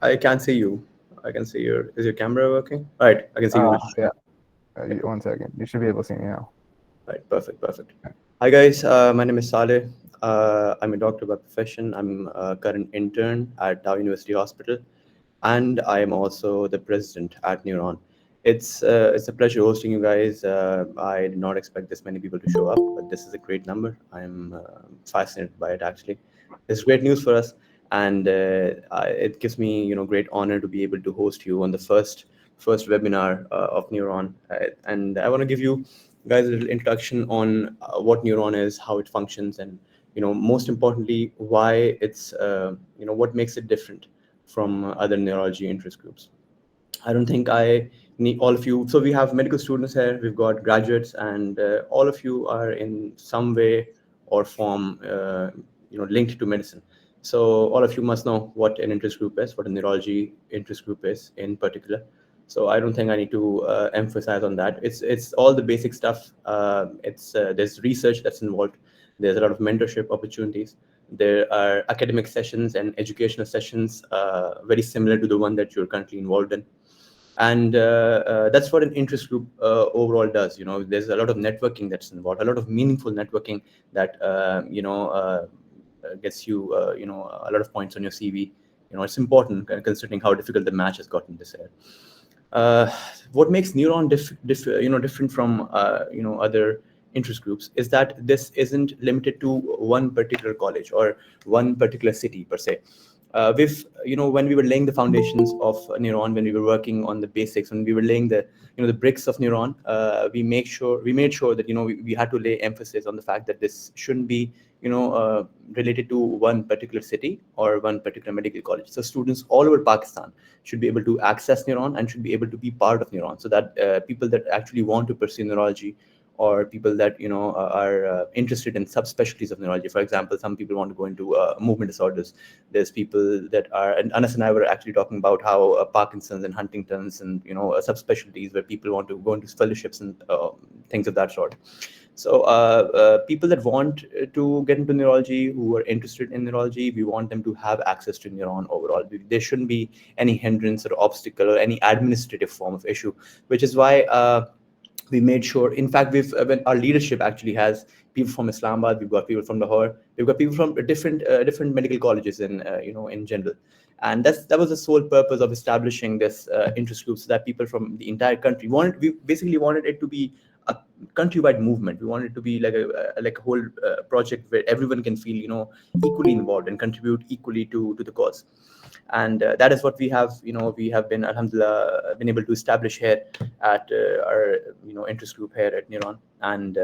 I can't see you. I can see your. Is your camera working? All right, I can see you. Yeah. Okay, cool. 1 second. You should be able to see me now. Right, perfect, perfect. Hi guys, my name is Saleh. I'm a doctor by profession. I'm a current intern at Dow University Hospital, and I am also the president at Neuron. It's a pleasure hosting you guys. I did not expect this many people to show up, but this is a great number. I'm fascinated by it actually. It's great news for us, and it gives me great honor to be able to host you on the first webinar of Neuron. And I want to give you guys a little introduction on what Neuron is, how it functions, and most importantly why it's what makes it different from other neurology interest groups. I don't think I need all of you. So we have medical students here, we've got graduates, and all of you are in some way or form, linked to medicine. So all of you must know what an interest group is, what a neurology interest group is in particular. So I don't think I need to emphasize on that. It's all the basic stuff. There's research that's involved. There's a lot of mentorship opportunities. There are academic sessions and educational sessions, very similar to the one that you're currently involved in. And that's what an interest group overall does. There's a lot of networking that's involved, a lot of meaningful networking that gets you a lot of points on your CV. It's important considering how difficult the match has gotten this year. uh, what makes Neuron different from other interest groups is that this isn't limited to one particular college or one particular city per se. With when we were laying the foundations of Neuron, when we were working on the basics, when we were laying the bricks of Neuron, we made sure that we had to lay emphasis on the fact that this shouldn't be related to one particular city or one particular medical college. So students all over Pakistan should be able to access Neuron and should be able to be part of Neuron, so that people that actually want to pursue neurology, or people that are interested in subspecialties of neurology. For example, some people want to go into movement disorders. There's people that are, and Anas and I were actually talking about how Parkinson's and Huntington's and subspecialties where people want to go into fellowships and things of that sort. So people that want to get into neurology, who are interested in neurology, we want them to have access to Neuron overall. There shouldn't be any hindrance or obstacle or any administrative form of issue, which is why we made sure. In fact, when our leadership actually has people from Islamabad, we've got people from Lahore, we've got people from different medical colleges in general. And that was the sole purpose of establishing this interest group, so that people from the entire country we basically wanted it to be a countrywide movement. We wanted it to be like a whole project where everyone can feel equally involved and contribute equally to the cause. And that is what we have been, alhamdulillah, been able to establish here at our interest group here at Neuron. And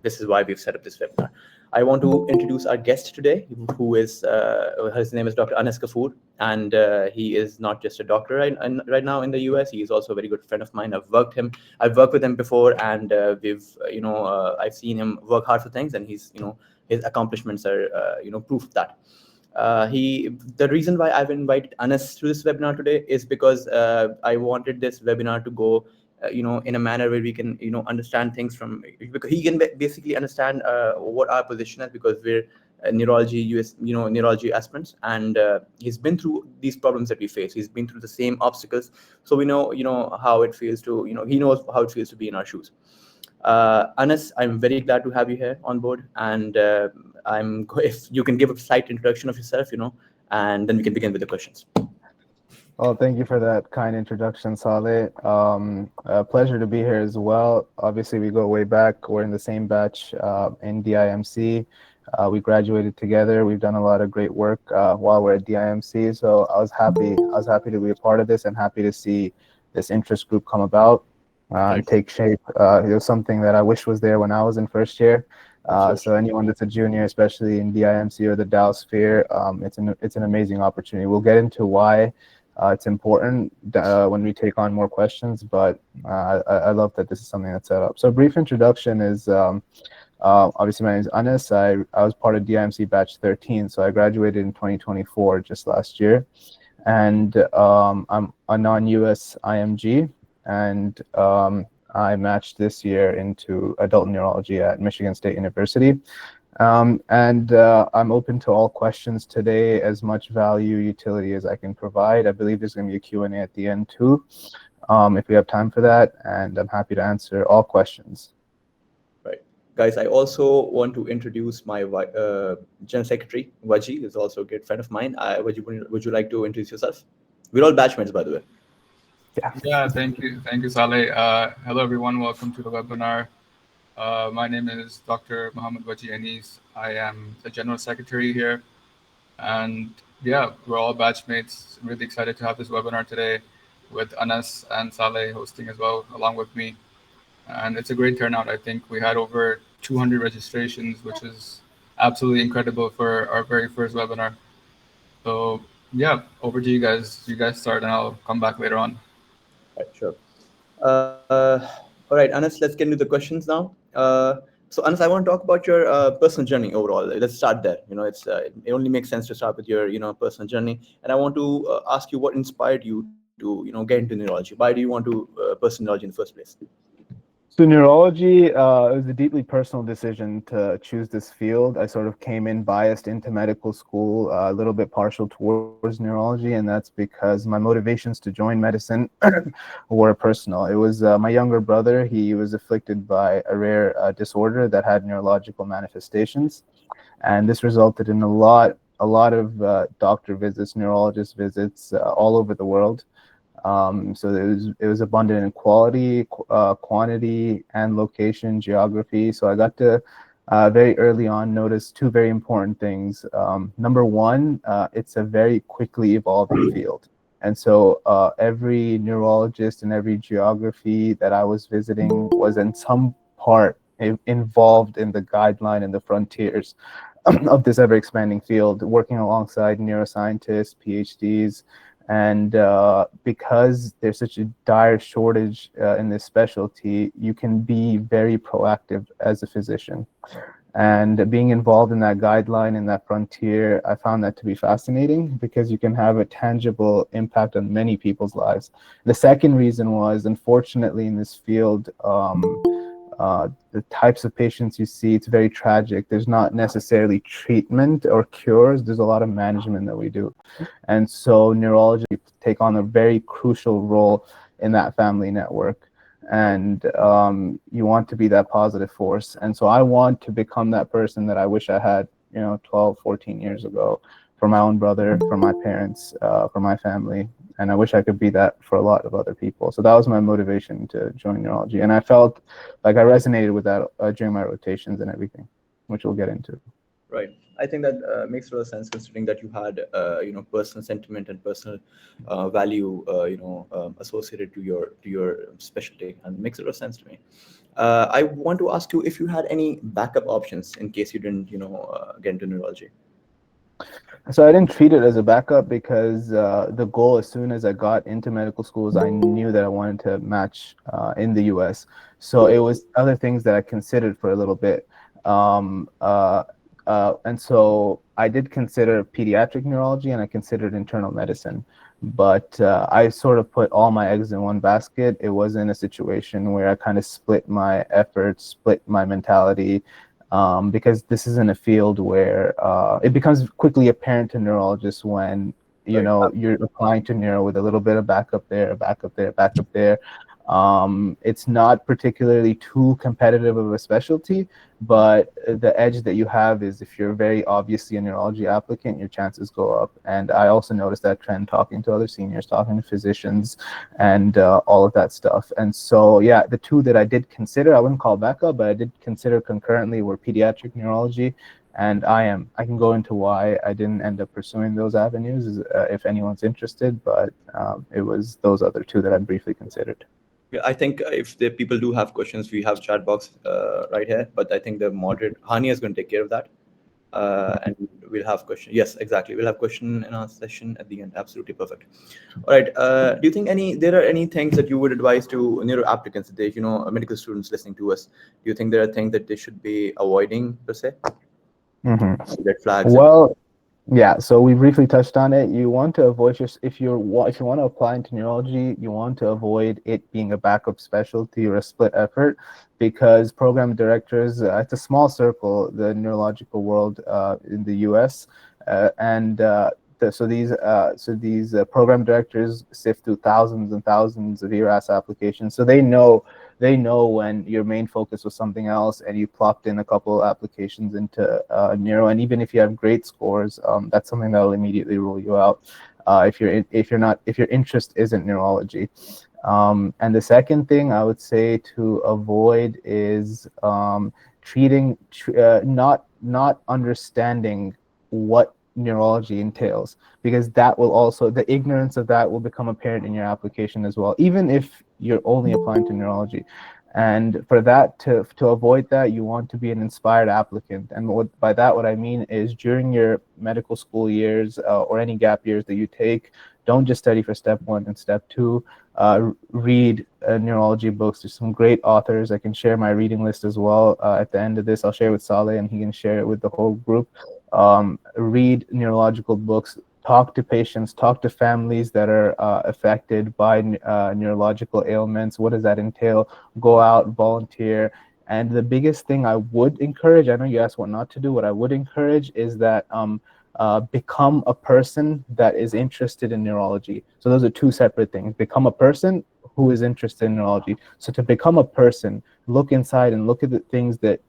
this is why we've set up this webinar. I want to introduce our guest today, who is his name is Dr. Anas Ghafoor, and he is not just a doctor right now in the US. He is also a very good friend of mine. I've worked with him before, and I've seen him work hard for things, and his accomplishments are proof of that. The reason why I've invited Anas to this webinar today is because I wanted this webinar to go in a manner where we can understand things from, because he can basically understand what our position is, because we're neurology aspirants, and he's been through these problems that we face. He's been through the same obstacles, so we know how it feels to he knows how it feels to be in our shoes. Anas, I'm very glad to have you here on board, and if you can give a slight introduction of yourself, and then we can begin with the questions. Well, thank you for that kind introduction, Saleh. A pleasure to be here as well. Obviously, we go way back. We're in the same batch in DIMC. We graduated together. We've done a lot of great work while we're at DIMC. So I was happy to be a part of this, and happy to see this interest group come about and take shape. It was something that I wish was there when I was in first year. So anyone that's a junior, especially in DIMC or the Dow sphere, it's an amazing opportunity. We'll get into why it's important when we take on more questions, but I love that this is something that's set up. So a brief introduction is, obviously my name is Anas. I was part of DIMC batch 13, so I graduated in 2024, just last year. And I'm a non-US IMG, and I matched this year into adult neurology at Michigan State University. And I'm open to all questions today, as much value, utility as I can provide. I believe there's going to be a Q&A at the end too, if we have time for that, and I'm happy to answer all questions. Right. Guys, I also want to introduce my General Secretary, Waji, is also a good friend of mine. Waji, would you like to introduce yourself? We're all batchmates, by the way. Yeah, thank you, Saleh. Hello, everyone. Welcome to the webinar. My name is Dr. Mohammed Waji Anis. I am the General Secretary here. And yeah, we're all batchmates. Really excited to have this webinar today with Anas and Saleh hosting as well, along with me. And it's a great turnout. I think we had over 200 registrations, which is absolutely incredible for our very first webinar. So yeah, over to you guys. You guys start and I'll come back later on. Right, sure. All right, Anas, let's get into the questions now. So, Anas, I want to talk about your personal journey overall. Let's start there. It only makes sense to start with your personal journey. And I want to ask you what inspired you to get into neurology. Why do you want to pursue neurology in the first place? So neurology, it was a deeply personal decision to choose this field. I sort of came in biased into medical school, a little bit partial towards neurology, and that's because my motivations to join medicine were personal. It was my younger brother. He was afflicted by a rare disorder that had neurological manifestations, and this resulted in a lot of doctor visits, neurologist visits all over the world. So it was abundant in quality, quantity, and location, geography. So I got to very early on notice two very important things. Number one, it's a very quickly evolving field. And so every neurologist and every geography that I was visiting was in some part involved in the guideline and the frontiers of this ever expanding field, working alongside neuroscientists, PhDs. And because there's such a dire shortage in this specialty, you can be very proactive as a physician. And being involved in that guideline, in that frontier, I found that to be fascinating because you can have a tangible impact on many people's lives. The second reason was, unfortunately, in this field, the types of patients you see, it's very tragic. There's not necessarily treatment or cures. There's a lot of management that we do. And so neurology take on a very crucial role in that family network. And you want to be that positive force. And so I want to become that person that I wish I had, 12, 14 years ago, for my own brother, for my parents, for my family. And I wish I could be that for a lot of other people. So that was my motivation to join neurology. And I felt like I resonated with that during my rotations and everything, which we'll get into. Right. I think that makes a lot of sense, considering that you had, personal sentiment and personal value, associated to your specialty, and it makes a lot of sense to me. I want to ask you if you had any backup options in case you didn't, get into neurology. So I didn't treat it as a backup because the goal, as soon as I got into medical schools, I knew that I wanted to match in the US. So it was other things that I considered for a little bit. And so I did consider pediatric neurology and I considered internal medicine. But I sort of put all my eggs in one basket. It wasn't a situation where I kind of split my efforts, split my mentality. Because this isn't a field where it becomes quickly apparent to neurologists when you're applying to neuro with a little bit of backup there, backup there, backup there. It's not particularly too competitive of a specialty, but the edge that you have is if you're very obviously a neurology applicant, your chances go up. And I also noticed that trend talking to other seniors, talking to physicians, and all of that stuff. And so, yeah, the two that I did consider, I wouldn't call backup, but I did consider concurrently were pediatric neurology. And I can go into why I didn't end up pursuing those avenues if anyone's interested, but it was those other two that I briefly considered. Yeah, I think if the people do have questions, we have chat box right here, but I think the moderator, Hania, is going to take care of that. And we'll have question. Yes, exactly. We'll have question in our session at the end. Absolutely perfect. All right. Do you think there are any things that you would advise to neuro applicants, that medical students listening to us? Do you think there are things that they should be avoiding per se? Mm-hmm. Red flags. Well, Yeah, so we briefly touched on it. You want to avoid if you want to apply into neurology, you want to avoid it being a backup specialty or a split effort, because program directors, it's a small circle, the neurological world in the U.S. And so these program directors sift through thousands and thousands of ERAS applications, so they know when your main focus was something else and you plopped in a couple applications into neuro, and even if you have great scores, that's something that will immediately rule you out if your interest isn't neurology. And the second thing I would say to avoid is not understanding what neurology entails, because the ignorance of that will become apparent in your application as well, even if you're only applying to neurology. And for that, to avoid that, you want to be an inspired applicant. And by that, what I mean is during your medical school years or any gap years that you take, don't just study for step 1 and step 2. Read neurology books. There's some great authors. I can share my reading list as well. At the end of this, I'll share with Saleh and he can share it with the whole group. Read neurological books. Talk to patients, talk to families that are affected by neurological ailments. What does that entail? Go out, volunteer. And the biggest thing I would encourage, I know you asked what not to do, what I would encourage is that become a person that is interested in neurology. So those are two separate things. Become a person who is interested in neurology. So to become a person, look inside and look at the things that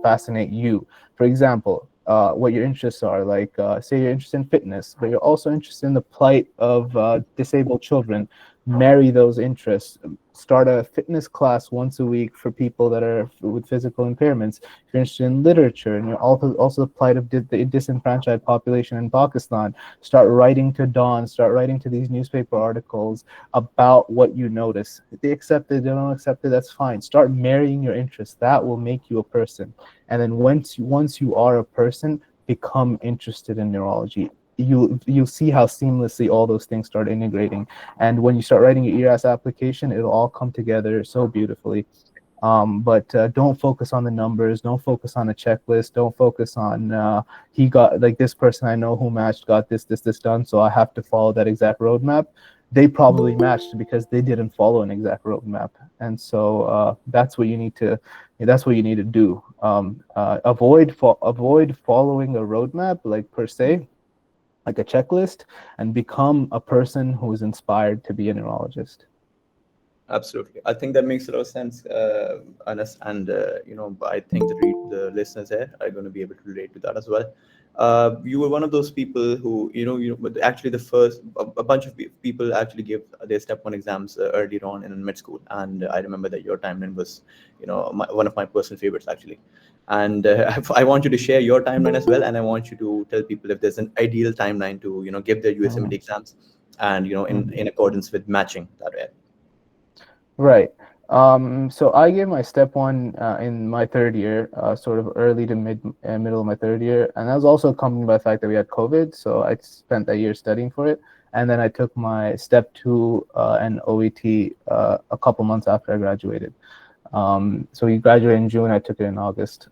fascinate you. For example, what your interests are. Like, say you're interested in fitness, but you're also interested in the plight of disabled children. Marry those interests. Start a fitness class once a week for people that are with physical impairments. If you're interested in literature and you're also the plight of the disenfranchised population in Pakistan, start writing to Dawn, start writing to these newspaper articles about what you notice. If they accept it, they don't accept it, that's fine. Start marrying your interests. That will make you a person. And then once you are a person, become interested in neurology. You'll see how seamlessly all those things start integrating. And when you start writing your ERAS application, it'll all come together so beautifully. But don't focus on the numbers. Don't focus on a checklist. Don't focus on he got, like, this person I know who matched got this done, so I have to follow that exact roadmap. They probably matched because they didn't follow an exact roadmap. And so that's what you need to do. Avoid following a roadmap, like, per se, like a checklist, and become a person who is inspired to be a neurologist. Absolutely. I think that makes a lot of sense, Anas, and I think the listeners here are going to be able to relate to that as well. You were one of those people who, but actually a bunch of people actually gave their step 1 exams earlier on in mid school, and I remember that your timeline was, one of my personal favorites actually. And I want you to share your timeline as well, and I want you to tell people if there's an ideal timeline to, give their USMLE exams, and in accordance with matching that way. Right. So I gave my step 1 in my third year, sort of early to middle of my third year, and that was also accompanied by the fact that we had COVID. So I spent that year studying for it, and then I took my step 2 and OET a couple months after I graduated. So we graduated in June, I took it in August.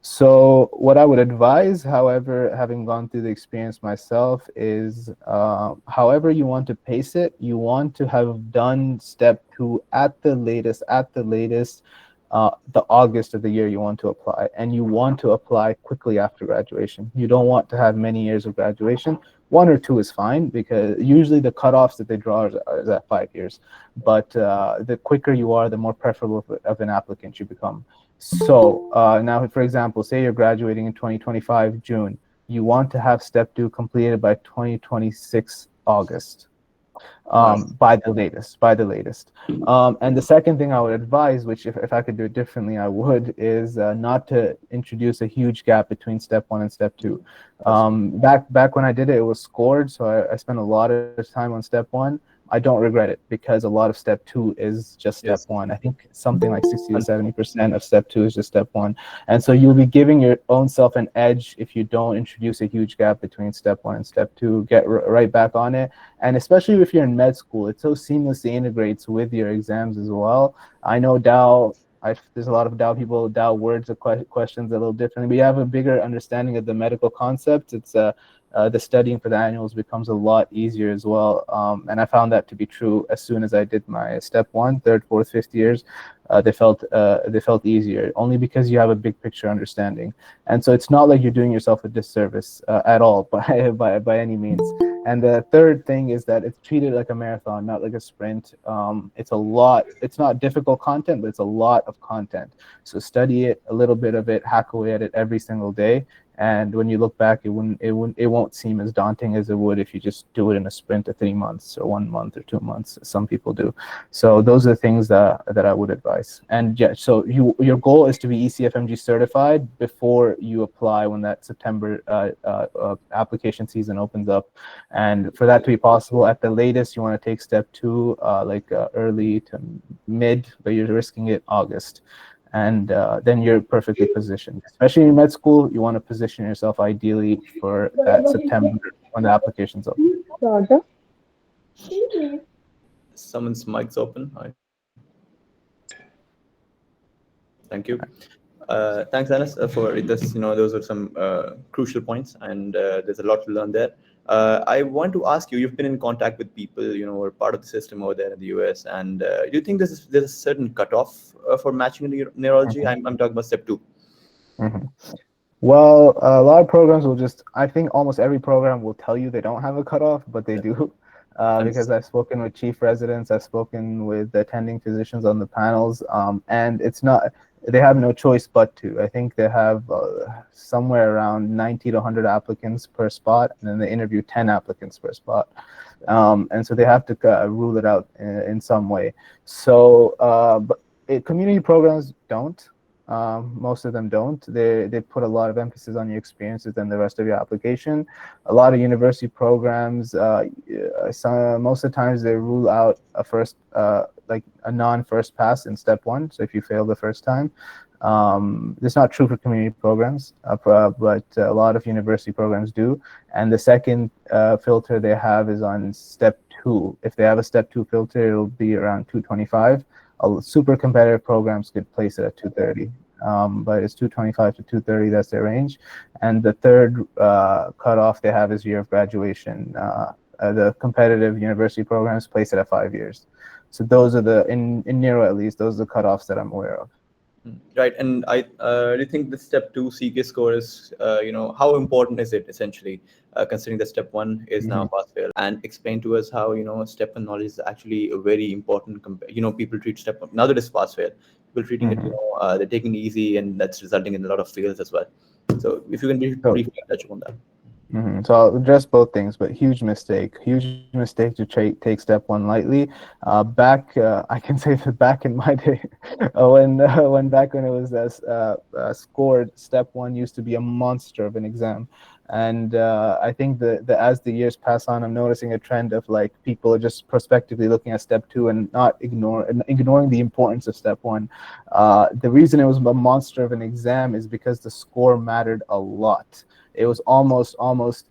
So what I would advise, however, having gone through the experience myself, is however you want to pace it, you want to have done step 2 at the latest, the August of the year you want to apply, and you want to apply quickly after graduation. You don't want to have many years of graduation. 1 or 2 is fine, because usually the cutoffs that they draw is at 5 years. But the quicker you are, the more preferable of an applicant you become. So now, for example, say you're graduating in 2025 June. You want to have step 2 completed by 2026 August. By the latest. And the second thing I would advise, which if I could do it differently, I would, is not to introduce a huge gap between step 1 and step 2. Back when I did it, it was scored, so I spent a lot of time on step 1. I don't regret it, because a lot of step 2 is just step 1. I think something like 60 to 70% of step 2 is just step 1. And so you'll be giving your own self an edge if you don't introduce a huge gap between step 1 and step 2. Get right back on it. And especially if you're in med school, it so seamlessly integrates with your exams as well. I know Dow, there's a lot of doubt. People doubt words or questions a little differently. We have a bigger understanding of the medical concepts. It's the studying for the annuals becomes a lot easier as well. And I found that to be true as soon as I did my step 1, 3rd, 4th, 5th years. They felt easier, only because you have a big picture understanding. And so it's not like you're doing yourself a disservice at all by any means. And the third thing is that it's treated like a marathon, not like a sprint. It's not difficult content, but it's a lot of content. So study it, a little bit of it, hack away at it every single day. And when you look back, it won't seem as daunting as it would if you just do it in a sprint of 3 months or 1 month or 2 months. Some people do. So those are the things that I would advise. And yeah, so your goal is to be ECFMG certified before you apply when that September application season opens up. And for that to be possible, at the latest, you want to take step 2, early to mid, but you're risking it August. And then you're perfectly positioned. Especially in med school, you want to position yourself ideally for that September when the application's open. Someone's mic's open. Thank you. Thanks, Anas, for this. Those are some crucial points, and there's a lot to learn there. I want to ask you, you've been in contact with people, who are part of the system over there in the US, and do you think there's a certain cutoff for matching in neurology? Mm-hmm. I'm talking about step 2. Mm-hmm. Well, a lot of programs will I think almost every program will tell you they don't have a cutoff, but they do. Because I've spoken with chief residents, I've spoken with the attending physicians on the panels, and they have no choice but to. I think they have somewhere around 90 to 100 applicants per spot, and then they interview 10 applicants per spot. And so they have to rule it out in some way. So, but community programs don't. Most of them don't. They put a lot of emphasis on your experiences and the rest of your application. A lot of university programs, most of the times they rule out a non-first pass in step 1. So if you fail the first time, it's not true for community programs, but a lot of university programs do. And the second filter they have is on step 2. If they have a step 2 filter, it'll be around 225. Super competitive programs could place it at 230, but it's 225 to 230, that's their range. And the third cutoff they have is year of graduation. The competitive university programs place it at 5 years. So those are in neuro at least, those are the cutoffs that I'm aware of. Right, and I do you think the step 2 CK score is, how important is it essentially, considering that step 1 is now pass fail? And explain to us how step 1 knowledge is actually a very important. People treat step 1 now that it's pass fail. People treating it, they're taking it easy, and that's resulting in a lot of fails as well. So if you can briefly touch on that. So I'll address both things, but huge mistake to take step 1 lightly. I can say that back in my day, when it was scored, step 1 used to be a monster of an exam. And I think that as the years pass on, I'm noticing a trend of people are just prospectively looking at step 2 and not ignoring the importance of step 1. The reason it was a monster of an exam is because the score mattered a lot. It was almost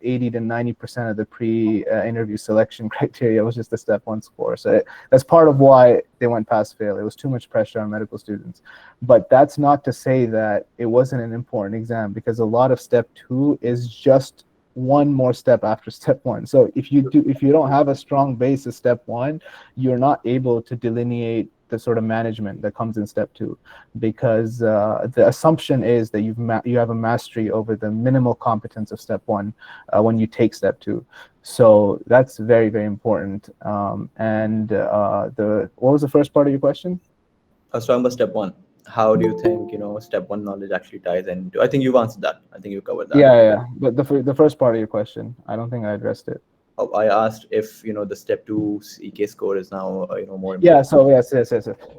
80 to 90% of the pre-interview selection criteria was just the step 1 score. So that's part of why they went pass fail. It was too much pressure on medical students. But that's not to say that it wasn't an important exam, because a lot of step 2 is just one more step after step 1. So if you don't have a strong base of step 1, you're not able to delineate the sort of management that comes in step 2, because the assumption is that you have a mastery over the minimal competence of step 1 when you take step 2. So that's very, very important. What was the first part of your question? I was talking about step 1. How do you think step 1 knowledge actually ties into? I think you've answered that. I think you covered that. Yeah. But the first part of your question, I don't think I addressed it. I asked if the step 2 CK score is now more important. Yeah. So yes.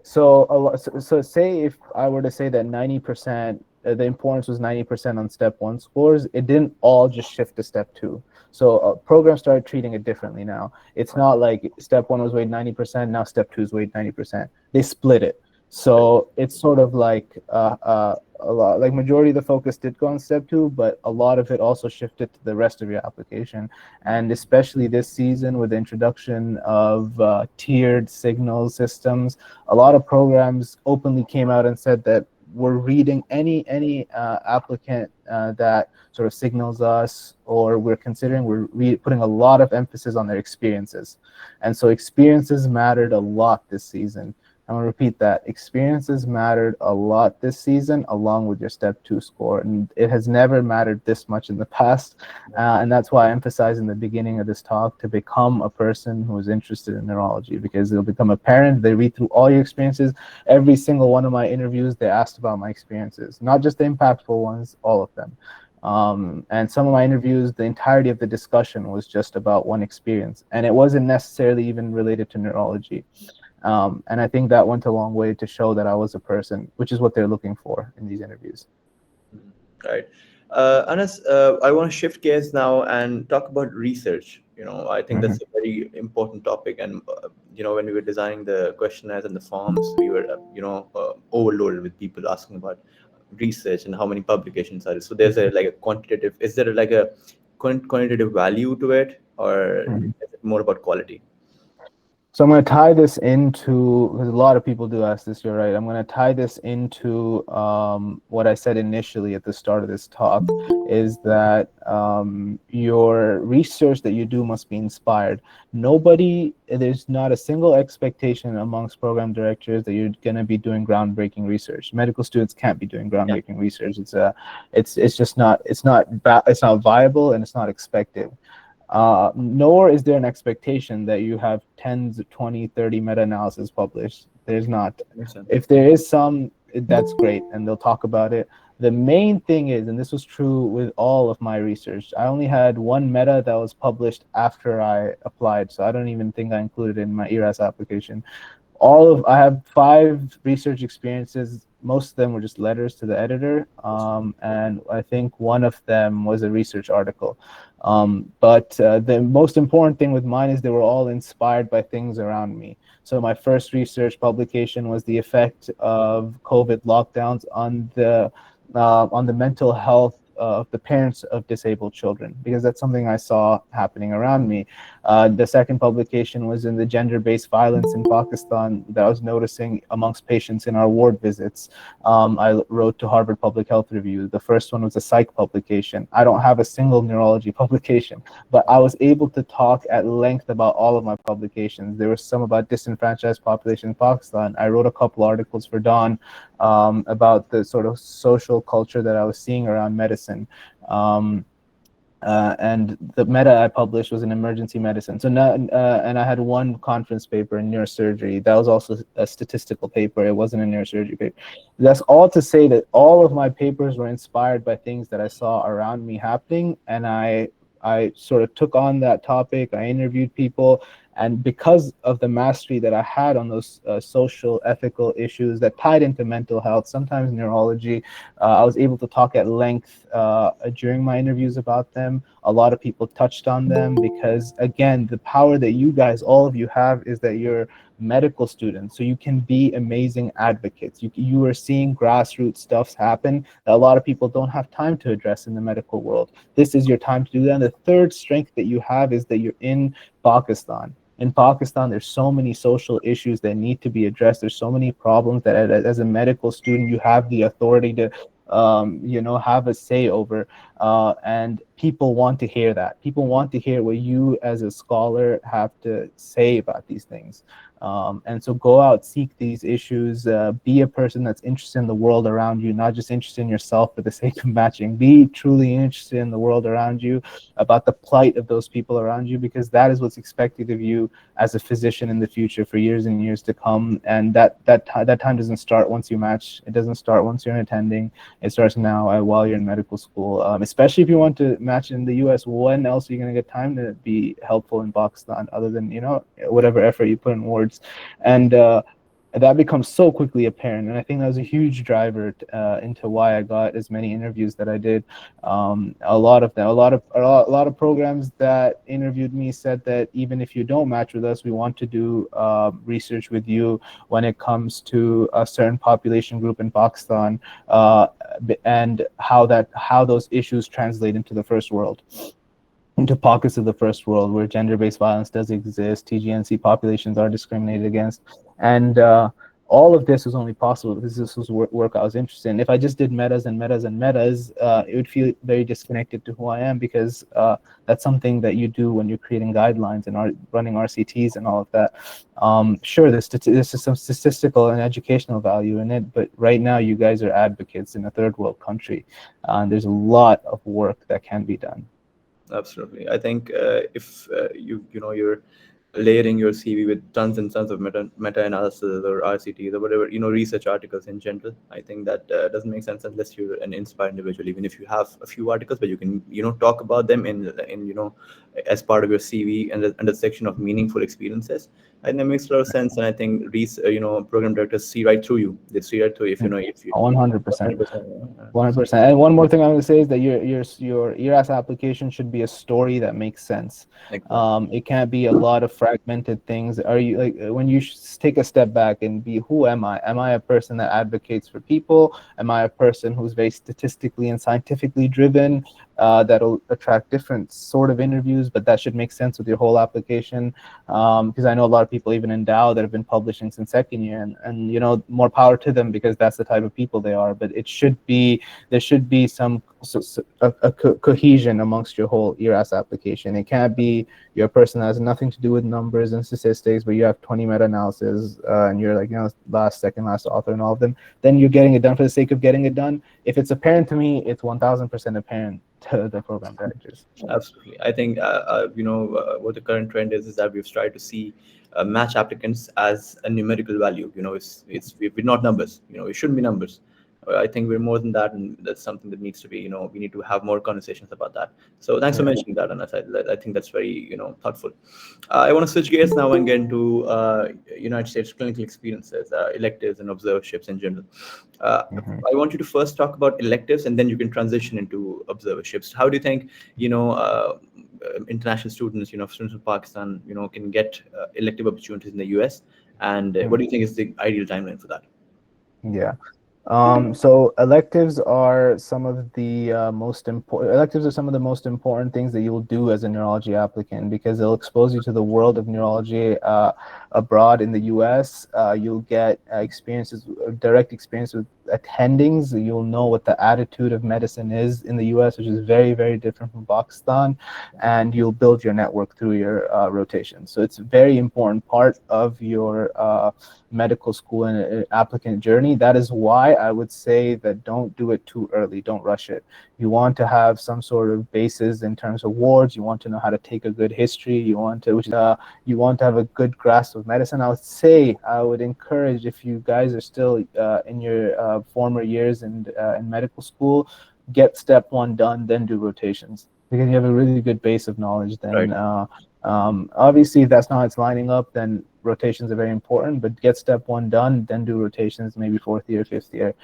So say if I were to say that 90%, the importance was 90% on step 1 scores, it didn't all just shift to step 2. So programs started treating it differently now. It's not like step 1 was weighed 90%, now step 2 is weighed 90%. They split it. So it's sort of like a lot, like majority of the focus did go on step 2, but a lot of it also shifted to the rest of your application. And especially this season with the introduction of tiered signal systems, a lot of programs openly came out and said that we're reading any applicant that sort of signals us, or we're considering, putting a lot of emphasis on their experiences. And so experiences mattered a lot this season. I'm gonna repeat that. Experiences mattered a lot this season, along with your step 2 score. And it has never mattered this much in the past. And that's why I emphasized in the beginning of this talk to become a person who is interested in neurology, because it'll become apparent. They read through all your experiences. Every single one of my interviews, they asked about my experiences, not just the impactful ones, all of them. And some of my interviews, the entirety of the discussion was just about one experience. And it wasn't necessarily even related to neurology. And I think that went a long way to show that I was a person, which is what they're looking for in these interviews. Right. Anas, I want to shift gears now and talk about research. I think that's a very important topic. And, when we were designing the questionnaires and the forms, we were, overloaded with people asking about research and how many publications are there. So there's is there like a quantitative value to it, or is it more about quality? So I'm going to tie this into, because a lot of people do ask this, you're right. I'm going to tie this into what I said initially at the start of this talk, is that your research that you do must be inspired. There's not a single expectation amongst program directors that you're going to be doing groundbreaking research. Medical students can't be doing groundbreaking research. It's just not, it's not viable, and it's not expected. Nor is there an expectation that you have 10, 20, 30 meta-analysis published. There's not. If there is some, that's great, and they'll talk about it. The main thing is, and this was true with all of my research, I only had one meta that was published after I applied, so I don't even think I included it in my ERAS application. I have 5 research experiences. Most of them were just letters to the editor, and I think one of them was a research article. But the most important thing with mine is they were all inspired by things around me. So my first research publication was the effect of COVID lockdowns on the mental health of the parents of disabled children, because that's something I saw happening around me. The second publication was in the gender-based violence in Pakistan that I was noticing amongst patients in our ward visits. I wrote to Harvard Public Health Review. The first one was a psych publication. I don't have a single neurology publication, but I was able to talk at length about all of my publications. There was some about disenfranchised population in Pakistan. I wrote a couple articles for Dawn about the sort of social culture that I was seeing around medicine. And the meta I published was in emergency medicine. So now, and I had one conference paper in neurosurgery. That was also a statistical paper. It wasn't a neurosurgery paper. That's all to say that all of my papers were inspired by things that I saw around me happening, and I sort of took on that topic. I interviewed people, and because of the mastery that I had on those social, ethical issues that tied into mental health, sometimes neurology, I was able to talk at length during my interviews about them. A lot of people touched on them because, again, the power that you guys, all of you have, is that you're medical students, so you can be amazing advocates. You are seeing grassroots stuff happen that a lot of people don't have time to address in the medical world. This is your time to do that. And the third strength that you have is that you're in Pakistan. In Pakistan, there's so many social issues that need to be addressed. There's so many problems that as a medical student, you have the authority to have a say over, and people want to hear that. People want to hear what you as a scholar have to say about these things. And so go out, seek these issues, be a person that's interested in the world around you, not just interested in yourself for the sake of matching. Be truly interested in the world around you, about the plight of those people around you, because that is what's expected of you as a physician in the future for years and years to come. And that time doesn't start once you match. It doesn't start once you're attending. It starts now while you're in medical school, especially if you want to match in the US. When else are you going to get time to be helpful in Pakistan other than, whatever effort you put in wards? And that becomes so quickly apparent, and I think that was a huge driver into why I got as many interviews that I did. A lot of them, a lot of programs that interviewed me said that even if you don't match with us, we want to do research with you when it comes to a certain population group in Pakistan, and how those issues translate into the first world, into pockets of the first world where gender-based violence does exist, TGNC populations are discriminated against, and all of this was only possible because this was work I was interested in. If I just did metas and metas and metas, it would feel very disconnected to who I am, because that's something that you do when you're creating guidelines and running RCTs and all of that. Sure, there's some statistical and educational value in it, but right now you guys are advocates in a third world country, and there's a lot of work that can be done. Absolutely. I think if you're layering your CV with tons and tons of meta-analysis or RCTs or whatever, research articles in general, I think that doesn't make sense unless you're an inspired individual. Even if you have a few articles, but you can talk about them in as part of your CV and under the section of meaningful experiences. I think that makes a lot of sense, and I think program directors see right through you. They see right through if you 100%. 100%. And one more thing I'm going to say is that your ERAS application should be a story that makes sense. Exactly. It can't be a lot of fragmented things. Are you like, when you take a step back and be, who am I? Am I a person that advocates for people? Am I a person who's very statistically and scientifically driven? That'll attract different sort of interviews, but that should make sense with your whole application. Because I know a lot of people even in Dow that have been publishing since second year, and more power to them, because that's the type of people they are. But there should be some cohesion amongst your whole ERAS application. It can't be you're a person that has nothing to do with numbers and statistics, but you have 20 meta-analysis, and you're like, second last author in all of them. Then you're getting it done for the sake of getting it done. If it's apparent to me, it's 1000% apparent to the program directors. Absolutely. I think what the current trend is that we've started to see match applicants as a numerical value. We're not numbers. It shouldn't be numbers. I think we're more than that, and that's something that needs to be. We need to have more conversations about that. So thanks for mentioning that, Anas. I think that's very thoughtful. I want to switch gears now and get into United States clinical experiences, electives, and observerships in general. I want you to first talk about electives, and then you can transition into observerships. How do you think international students, students from Pakistan, can get elective opportunities in the US, and what do you think is the ideal timeline for that? Yeah. So electives are some of the most important things that you will do as a neurology applicant, because they'll expose you to the world of neurology abroad in the US. You'll get direct experience with attendings. You'll know what the attitude of medicine is in the US, which is very, very different from Pakistan, and you'll build your network through your rotation. So it's a very important part of your medical school and applicant journey. That is why I would say that don't do it too early. Don't rush it. You want to have some sort of basis in terms of wards. You want to know how to take a good history. You want to have a good grasp of medicine. I would encourage, if you guys are still in your former years in medical school, get step 1 done, then do rotations, because you have a really good base of knowledge then. Right. Obviously, if that's not it's lining up, then rotations are very important, but get step 1 done, then do rotations maybe 4th year, 5th year.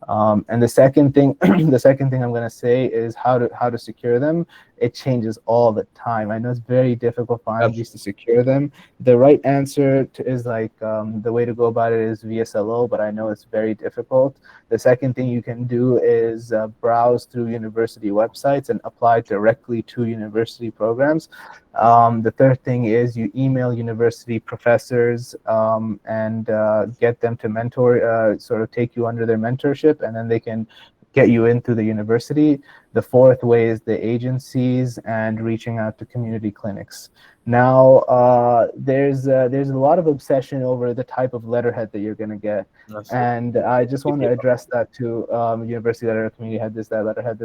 And the second thing I'm going to say is how to secure them. It changes all the time. I know it's very difficult for IMGs to secure them. The right answer is the way to go about it is VSLO, but I know it's very difficult. The second thing you can do is browse through university websites and apply directly to university programs. The third thing is you email university professors and get them to mentor, sort of take you under their mentorship, and then they can get you into the university. The fourth way is the agencies and reaching out to community clinics. Now, there's a lot of obsession over the type of letterhead that you're going to get. That's and I just want to address that to university letterhead, community head, that letterhead.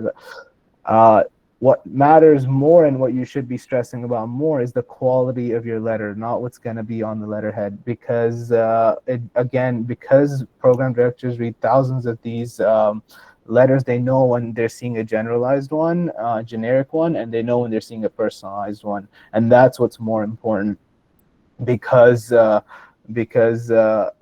What matters more and what you should be stressing about more is the quality of your letter, not what's going to be on the letterhead. Because because program directors read thousands of these letters, they know when they're seeing a generalized one, generic one, and they know when they're seeing a personalized one. And that's what's more important, because because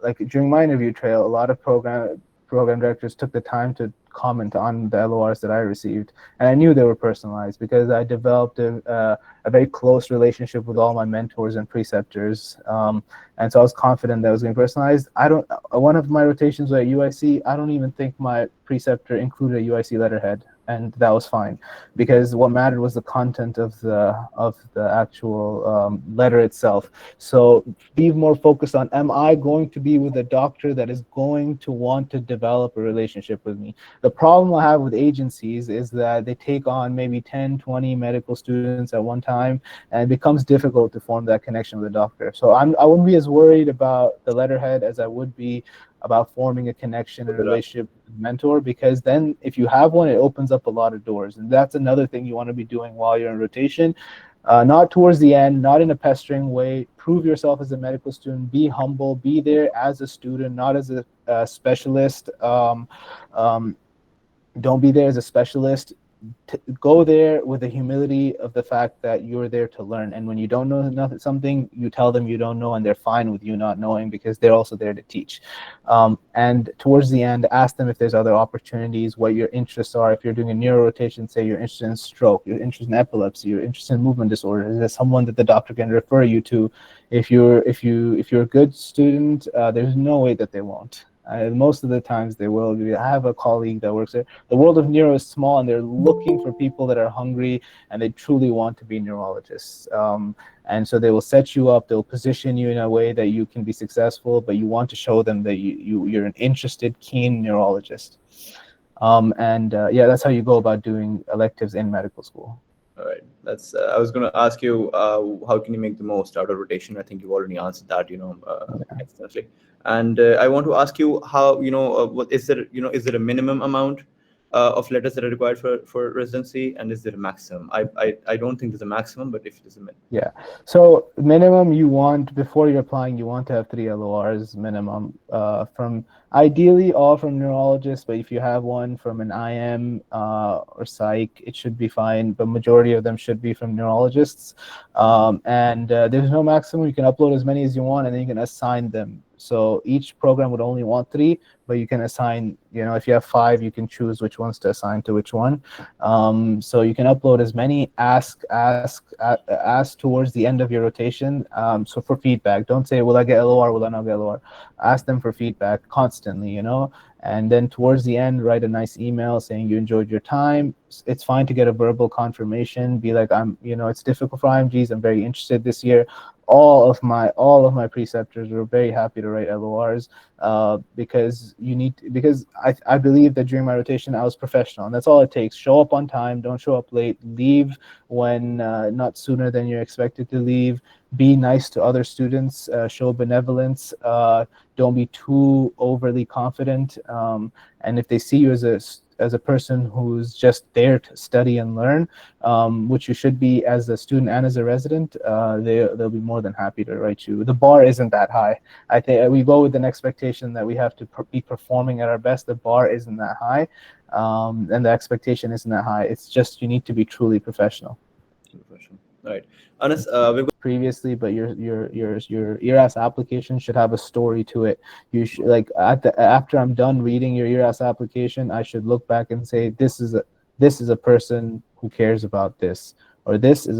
like during my interview trail, a lot of program directors took the time to comment on the LORs that I received, and I knew they were personalized because I developed a very close relationship with all my mentors and preceptors, and so I was confident that it was going to be personalized. I don't. One of my rotations was at UIC. I don't even think my preceptor included a UIC letterhead, and that was fine, because what mattered was the content of the actual letter itself. So be more focused on, am I going to be with a doctor that is going to want to develop a relationship with me? The problem I have with agencies is that they take on maybe 10, 20 medical students at one time, and it becomes difficult to form that connection with a doctor. So I wouldn't be as worried about the letterhead as I would be about forming a connection and relationship with a mentor, because then if you have one, it opens up a lot of doors. And that's another thing you want to be doing while you're in rotation. Not towards the end, not in a pestering way. Prove yourself as a medical student. Be humble. Be there as a student, not as a specialist. Don't be there as a specialist. Go there with the humility of the fact that you're there to learn. And when you don't know something, you tell them you don't know, and they're fine with you not knowing, because they're also there to teach. And towards the end, ask them if there's other opportunities, what your interests are. If you're doing a neuro rotation, say you're interested in stroke, you're interested in epilepsy, you're interested in movement disorders. Is there someone that the doctor can refer you to? If you're a good student, there's no way that they won't. Most of the times they will. I have a colleague that works there. The world of neuro is small, and they're looking for people that are hungry and they truly want to be neurologists. And so they will set you up, they'll position you in a way that you can be successful, but you want to show them that you're an interested, keen neurologist. Yeah, that's how you go about doing electives in medical school. All right, that's. I was going to ask you, how can you make the most out of rotation? I think you've already answered that, extensively. And I want to ask you how, what is there, is there a minimum amount of letters that are required for residency, and is there a maximum? I don't think there's a maximum, but if there's a minimum. Yeah. So minimum, you want, before you're applying, you want to have 3 LORs minimum, from ideally all from neurologists, but if you have one from an IM or psych, it should be fine, but majority of them should be from neurologists. And there's no maximum. You can upload as many as you want, and then you can assign them. So each program would only want 3, but you can assign, if you have 5, you can choose which ones to assign to which one. So you can upload as many. Ask towards the end of your rotation. So for feedback, don't say, will I get LOR, will I not get LOR? Ask them for feedback constantly, and then towards the end, write a nice email saying you enjoyed your time. It's fine to get a verbal confirmation. Be like, it's difficult for IMGs. I'm very interested this year. All of my preceptors were very happy to write LORs, because I believe that during my rotation I was professional, and that's all it takes. Show up on time, don't show up late, leave when not sooner than you're expected to leave. Be nice to other students, show benevolence, don't be too overly confident, and if they see you as a person who's just there to study and learn, which you should be as a student and as a resident, they'll be more than happy to write you. The bar isn't that high. I think we go with an expectation that we have to be performing at our best. The bar isn't that high, and the expectation isn't that high. It's just you need to be truly professional. All right, Anas, we've got previously, but your ERAS application should have a story to it. You should, like, after I'm done reading your ERAS application, I should look back and say, this is a person who cares about this, or this is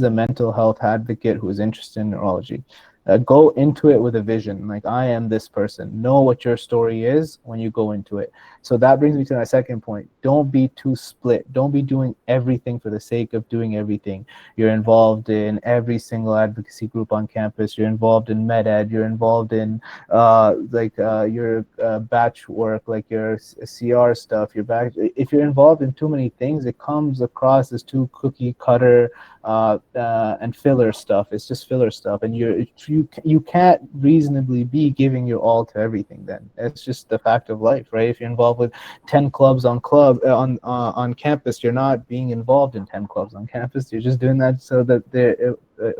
a mental health advocate who is interested in neurology. Go into it with a vision, like, I am this person. Know what your story is when you go into it. So that brings me to my second point. Don't be too split. Don't be doing everything for the sake of doing everything. You're involved in every single advocacy group on campus. You're involved in med ed. You're involved in your batch work, like your CR stuff. If you're involved in too many things, it comes across as too cookie cutter and filler stuff. It's just filler stuff, and you can't reasonably be giving your all to everything. Then it's just the fact of life, right? If you're involved with 10 clubs on campus, you're not being involved in 10 clubs on campus. You're just doing that so that they're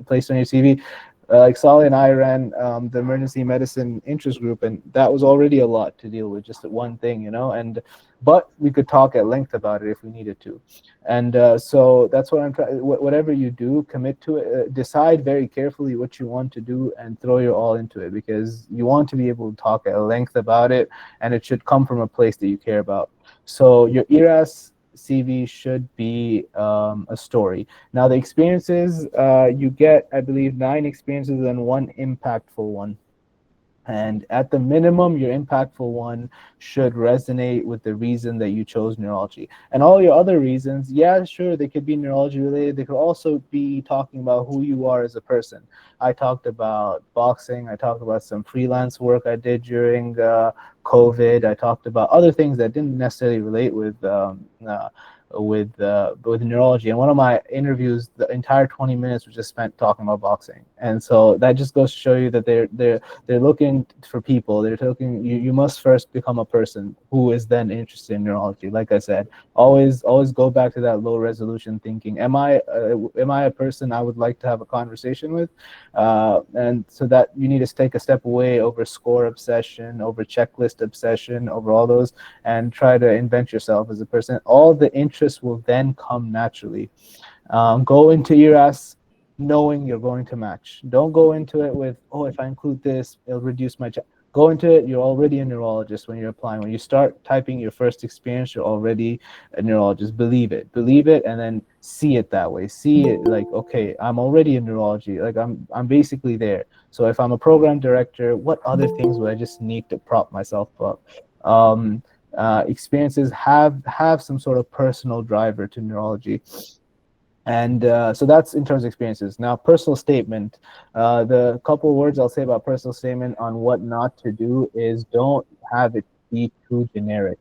placed on your CV. Like Saleh and I ran the emergency medicine interest group, and that was already a lot to deal with, just one thing, you know. And but we could talk at length about it if we needed to. And so that's what I'm trying. Whatever you do, commit to it. Decide very carefully what you want to do and throw your all into it, because you want to be able to talk at length about it, and it should come from a place that you care about. So your ERAS CV should be a story. Now the experiences, you get, I believe, 9 experiences and 1 impactful one. And at the minimum, your impactful one should resonate with the reason that you chose neurology. And all your other reasons, yeah, sure, they could be neurology related. They could also be talking about who you are as a person. I talked about boxing. I talked about some freelance work I did during COVID. I talked about other things that didn't necessarily relate with neurology. And one of my interviews, the entire 20 minutes was just spent talking about boxing. And so that just goes to show you that they're looking for people. They're looking. You must first become a person who is then interested in neurology. Like I said, always go back to that low resolution thinking. Am I a person I would like to have a conversation with? And so that you need to take a step away over score obsession, over checklist obsession, over all those, and try to invent yourself as a person. All the interests will then come naturally. Go into ERAS knowing you're going to match. Don't go into it with, oh, if I include this, it'll reduce my check. Go into it, you're already a neurologist when you're applying. When you start typing your first experience, you're already a neurologist. Believe it, and then see it that way. See it like, okay, I'm already in neurology. Like I'm basically there. So if I'm a program director, what other things would I just need to prop myself up? Experiences have some sort of personal driver to neurology. And so that's in terms of experiences. Now, personal statement. The couple of words I'll say about personal statement on what not to do is don't have it be too generic.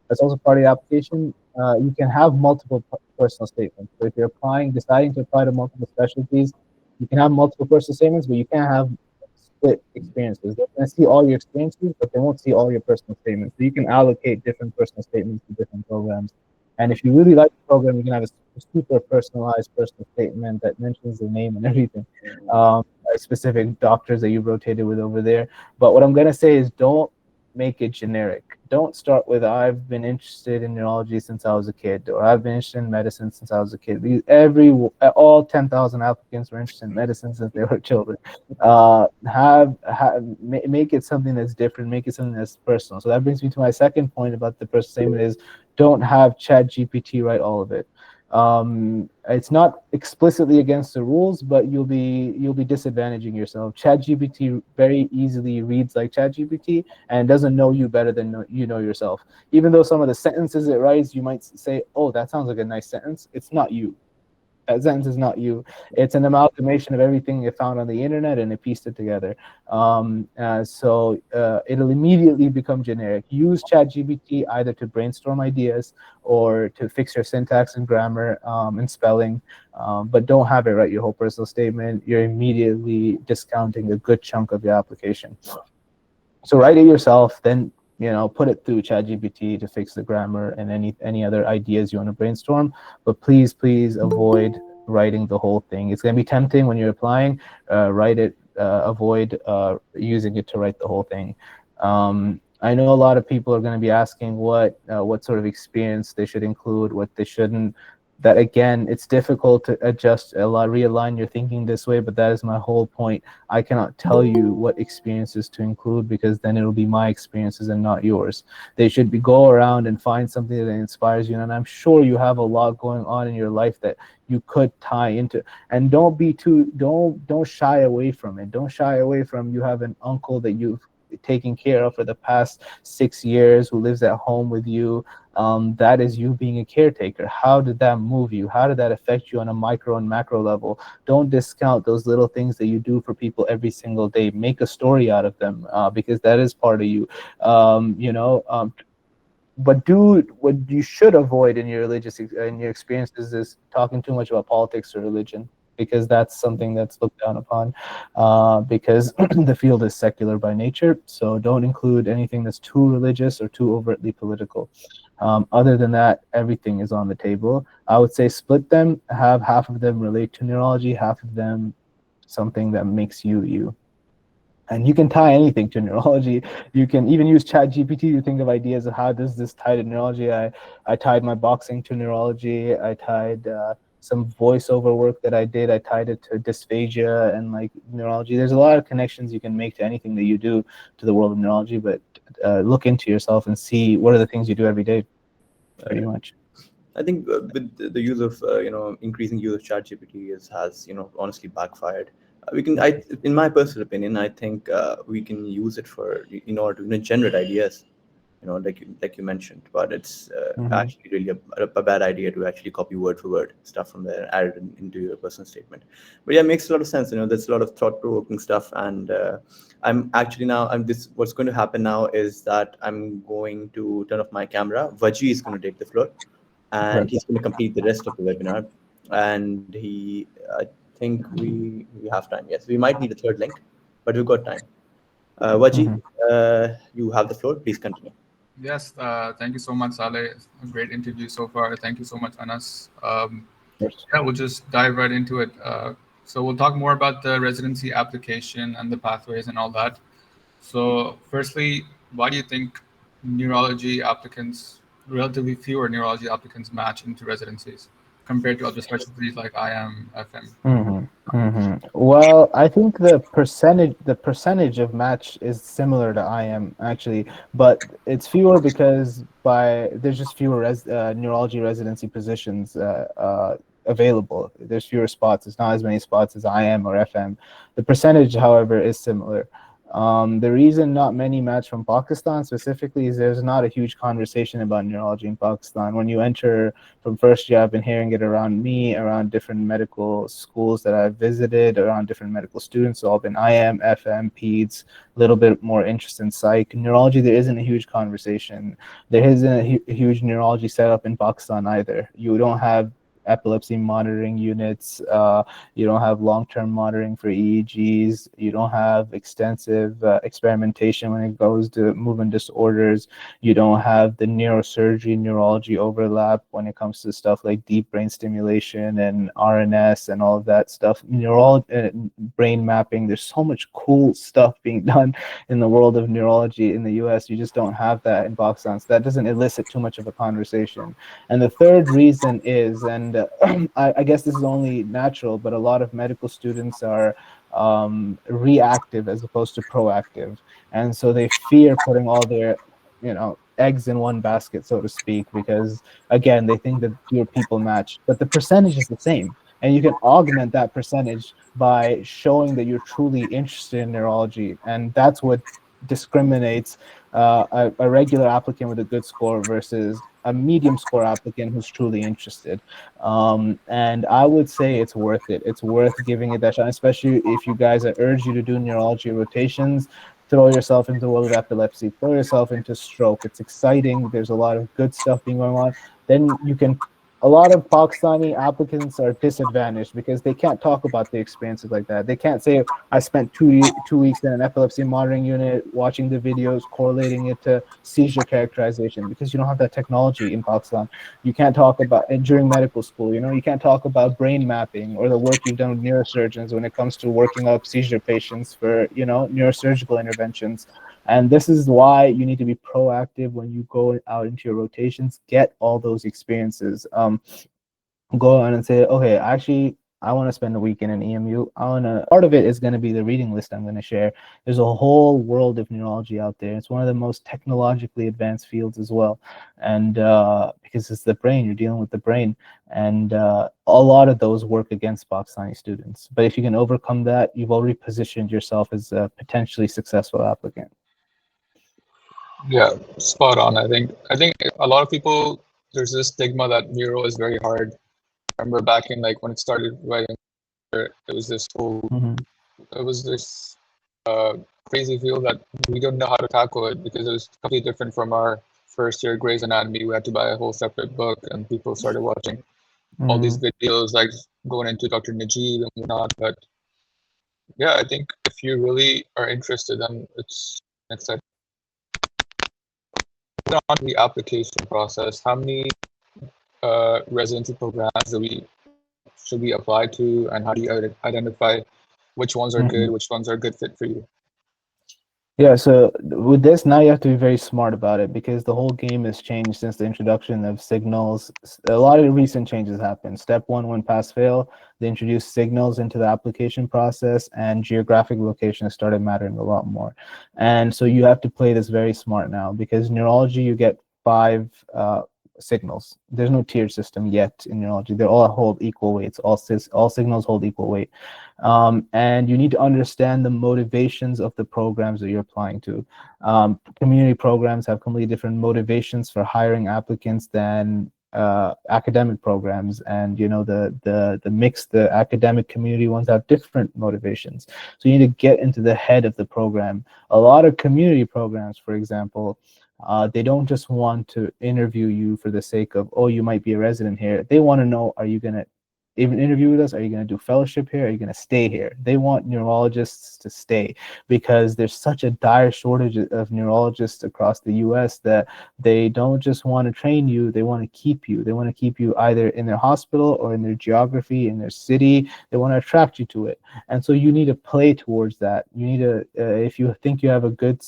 That's also part of the application. You can have multiple personal statements. So if you're deciding to apply to multiple specialties, you can have multiple personal statements, but you can't have split experiences. They're going to see all your experiences, but they won't see all your personal statements. So you can allocate different personal statements to different programs. And if you really like the program, you can have a super personalized personal statement that mentions the name and everything, specific doctors that you rotated with over there. But what I'm going to say is don't make it generic. Don't start with, I've been interested in neurology since I was a kid, or I've been interested in medicine since I was a kid. All 10,000 applicants were interested in medicine since they were children. Make it something that's different, make it something that's personal. So that brings me to my second point about the personal statement is don't have ChatGPT write all of it. It's not explicitly against the rules, but you'll be disadvantaging yourself. ChatGPT very easily reads like ChatGPT and doesn't know you better than you know yourself. Even though some of the sentences it writes, you might say, "Oh, that sounds like a nice sentence." It's not you. That sentence is not you. It's an amalgamation of everything you found on the internet and it pieced it together. So it'll immediately become generic. Use ChatGPT either to brainstorm ideas or to fix your syntax and grammar and spelling, but don't have it write your whole personal statement. You're immediately discounting a good chunk of your application. So write it yourself, then put it through ChatGPT to fix the grammar and any other ideas you want to brainstorm. But please avoid writing the whole thing. It's going to be tempting when you're applying. Write it. Avoid using it to write the whole thing. I know a lot of people are going to be asking what sort of experience they should include, what they shouldn't. That again, it's difficult to realign your thinking this way, but that is my whole point. I cannot tell you what experiences to include because then it'll be my experiences and not yours. They should go around and find something that inspires you, and I'm sure you have a lot going on in your life that you could tie into. And don't shy away from it. Don't shy away from you have an uncle that you've taken care of for the past 6 years who lives at home with you. That is you being a caretaker. How did that move you? How did that affect you on a micro and macro level? Don't discount those little things that you do for people every single day. Make a story out of them because that is part of you. But what you should avoid in your experiences is talking too much about politics or religion, because that's something that's looked down upon because the field is secular by nature. So don't include anything that's too religious or too overtly political. Other than that, everything is on the table. I would say split them, have half of them relate to neurology, half of them something that makes you you. And you can tie anything to neurology. You can even use ChatGPT to think of ideas of how does this tie to neurology. I tied my boxing to neurology. I tied some voiceover work that I did. I tied it to dysphagia and like neurology. There's a lot of connections you can make to anything that you do to the world of neurology. But look into yourself and see what are the things you do every day, pretty much. I think with the use of increasing use of ChatGPT has honestly backfired. We can, in my personal opinion, I think we can use it for in order to generate ideas, like you mentioned. But it's actually really a bad idea to actually copy word for word stuff from there, add it into your personal statement. But yeah, it makes a lot of sense. There's a lot of thought provoking stuff, and I'm actually now. What's going to happen now is that I'm going to turn off my camera. Vaji is going to take the floor, and he's going to complete the rest of the webinar. And I think we have time. Yes, we might need a third link, but we've got time. Vaji, you have the floor. Please continue. Yes, thank you so much, Saleh. A great interview so far. Thank you so much, Anas. Yeah, we'll just dive right into it. So we'll talk more about the residency application and the pathways and all that. So firstly, why do you think neurology applicants, relatively fewer neurology applicants, match into residencies compared to other specialties like IM, FM? Well, I think the percentage of match is similar to IM actually, but it's fewer because there's just fewer neurology residency positions available. There's fewer spots. It's not as many spots as IM or FM. The percentage, however, is similar. The reason not many match from Pakistan specifically is there's not a huge conversation about neurology in Pakistan. When you enter from first year, I've been hearing it around me, around different medical schools that I've visited, around different medical students. So all been IM, FM, PEDS, a little bit more interest in psych. Neurology, there isn't a huge conversation. There isn't a huge neurology setup in Pakistan either. You don't have epilepsy monitoring units. You don't have long-term monitoring for EEGs. You don't have extensive experimentation when it goes to movement disorders. You don't have the neurosurgery, neurology overlap when it comes to stuff like deep brain stimulation and RNS and all of that stuff. Brain mapping. There's so much cool stuff being done in the world of neurology in the US. You just don't have that in Pakistan. So that doesn't elicit too much of a conversation. And the third reason is, and I guess this is only natural, but a lot of medical students are reactive as opposed to proactive. And so they fear putting all their, eggs in one basket, so to speak, because again, they think that fewer people match, but the percentage is the same. And you can augment that percentage by showing that you're truly interested in neurology. And that's what discriminates a regular applicant with a good score versus a medium score applicant who's truly interested. And I would say it's worth it. It's worth giving it that shot, especially if you guys, I urge you to do neurology rotations. Throw yourself into the world of epilepsy, throw yourself into stroke. It's exciting. There's a lot of good stuff being going on. Then you can, a lot of Pakistani applicants are disadvantaged because they can't talk about the experiences like that. They can't say, I spent 2 weeks in an epilepsy monitoring unit, watching the videos, correlating it to seizure characterization, because you don't have that technology in Pakistan. You can't talk about it during medical school. You can't talk about brain mapping or the work you've done with neurosurgeons when it comes to working up seizure patients for, neurosurgical interventions. And this is why you need to be proactive when you go out into your rotations. Get all those experiences. Go on and say, okay, actually, I want to spend a week in an EMU. Part of it is going to be the reading list I'm going to share. There's a whole world of neurology out there. It's one of the most technologically advanced fields as well. And because it's the brain, you're dealing with the brain. And a lot of those work against Pakistani students. But if you can overcome that, you've already positioned yourself as a potentially successful applicant. Yeah, spot on. I think a lot of people, there's this stigma that neuro is very hard. I remember back in when it started writing, it was this whole, it was this crazy field that we don't know how to tackle it because it was completely different from our first year Grey's Anatomy. We had to buy a whole separate book, and people started watching all these videos, like going into Dr. Najib and whatnot. But yeah, I think if you really are interested, then it's exciting. On the application process, how many residency programs should we apply to, and how do you identify which ones are good, which ones are a good fit for you? Yeah, so with this, now you have to be very smart about it because the whole game has changed since the introduction of signals. A lot of recent changes happened. Step one, when pass fail, they introduced signals into the application process, and geographic location started mattering a lot more. And so you have to play this very smart now because neurology, you get 5 signals. There's no tiered system yet in neurology. They all hold equal weights. All signals hold equal weight. And you need to understand the motivations of the programs that you're applying to. Community programs have completely different motivations for hiring applicants than academic programs, and the academic community ones have different motivations. So you need to get into the head of the program. A lot of community programs, for example, they don't just want to interview you for the sake of, oh, you might be a resident here. They want to know, are you going to even interview with us? Are you going to do fellowship here? Are you going to stay here? They want neurologists to stay because there's such a dire shortage of neurologists across the US that they don't just want to train you, they want to keep you. They want to keep you either in their hospital or in their geography, in their city. They want to attract you to it. And so you need to play towards that. You need to, if you think you have a good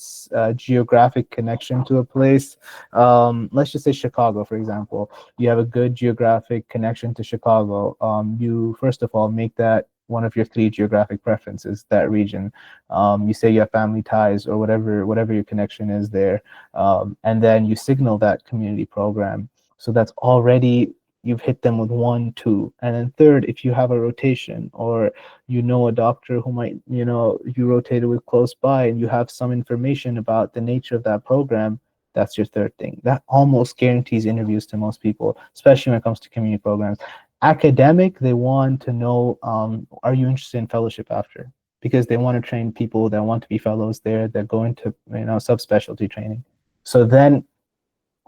geographic connection to a place, let's just say Chicago, for example, you have a good geographic connection to Chicago. You first of all make that one of your 3 geographic preferences, that region. You say you have family ties or whatever your connection is there, and then you signal that community program. So that's already, you've hit them with 1, 2. And then third, if you have a rotation or a doctor who might, you rotated with close by and you have some information about the nature of that program, that's your third thing. That almost guarantees interviews to most people, especially when it comes to community programs. Academic, they want to know, are you interested in fellowship after? Because they want to train people that want to be fellows there, that go into subspecialty training. So then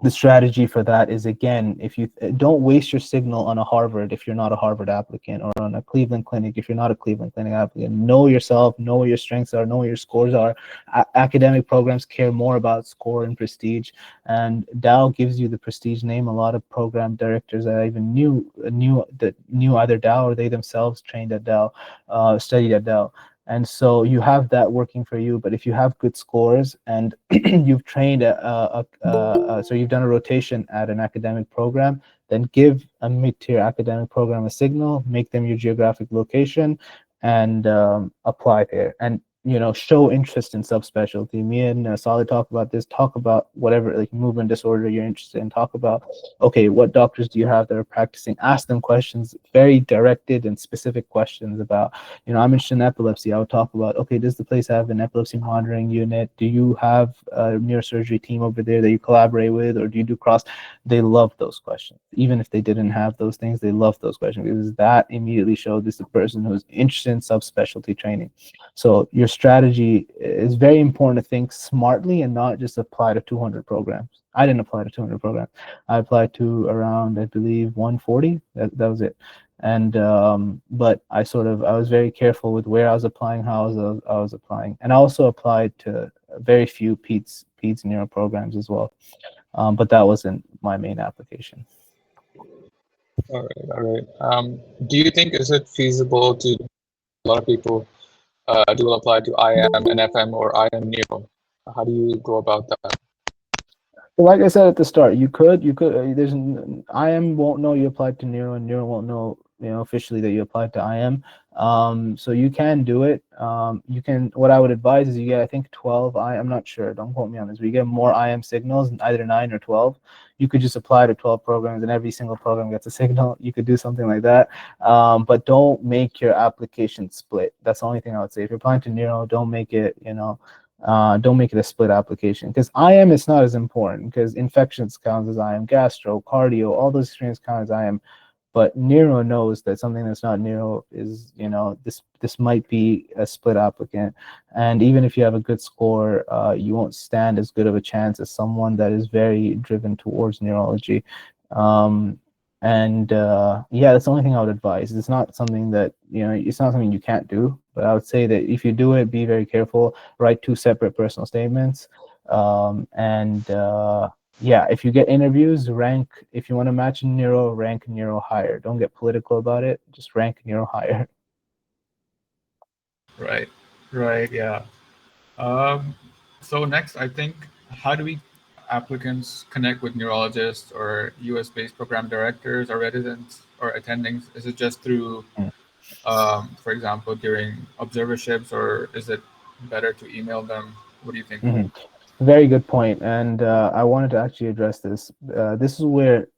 the strategy for that is, again, if you don't waste your signal on a Harvard if you're not a Harvard applicant, or on a Cleveland Clinic if you're not a Cleveland Clinic applicant. Know yourself, know what your strengths are, know what your scores are. Academic programs care more about score and prestige, and Dow gives you the prestige name. A lot of program directors that I even knew either Dow or they themselves trained at Dow, studied at Dow. And so you have that working for you. But if you have good scores and you've trained so you've done a rotation at an academic program, then give a mid-tier academic program a signal, make them your geographic location, and apply there. And show interest in subspecialty. Me and Salih talk about this. Talk about whatever, like, movement disorder you're interested in. Talk about, okay, what doctors do you have that are practicing? Ask them questions, very directed and specific questions about, I'm interested in epilepsy. I would talk about, okay, does the place have an epilepsy monitoring unit? Do you have a neurosurgery team over there that you collaborate with, or do you do cross? They love those questions. Even if they didn't have those things, they love those questions because that immediately showed this is a person who's interested in subspecialty training. So your strategy is very important to think smartly and not just apply to 200 programs. I didn't apply to 200 programs. I applied to around, I believe, 140. That was it. And but I was very careful with where I was applying, how I was applying, and I also applied to very few peds neuro programs as well. But that wasn't my main application. All right. Do you think, is it feasible to, a lot of people do apply to IM and FM or IM Neuro? How do you go about that? Well, like I said at the start, you could. There's IM won't know you applied to Neuro, and Neuro won't know officially that you applied to IM. So you can do it. You can. What I would advise is you get, I think, 12. I'm not sure. Don't quote me on this. But you get more IM signals, either 9 or 12. You could just apply to 12 programs, and every single program gets a signal. You could do something like that. But don't make your application split. That's the only thing I would say. If you're applying to Neuro, don't make it. Don't make it a split application, because IM is not as important, because infections counts as IM, gastro, cardio, all those screens count as IM. But Neuro knows that something that's not Neuro is, this might be a split applicant. And even if you have a good score, you won't stand as good of a chance as someone that is very driven towards neurology. Yeah, that's the only thing I would advise. It's not something that, it's not something you can't do, but I would say that if you do it, be very careful, write 2 separate personal statements. Yeah, if you get interviews, if you want to match Neuro, rank Neuro higher. Don't get political about it, just rank Neuro higher. Right. Right. Yeah. Um, so next, I think, how do we applicants connect with neurologists or US-based program directors or residents or attendings? Is it just through, for example, during observerships, or is it better to email them? What do you think? Mhm. Very good point, and I wanted to actually address this. This is where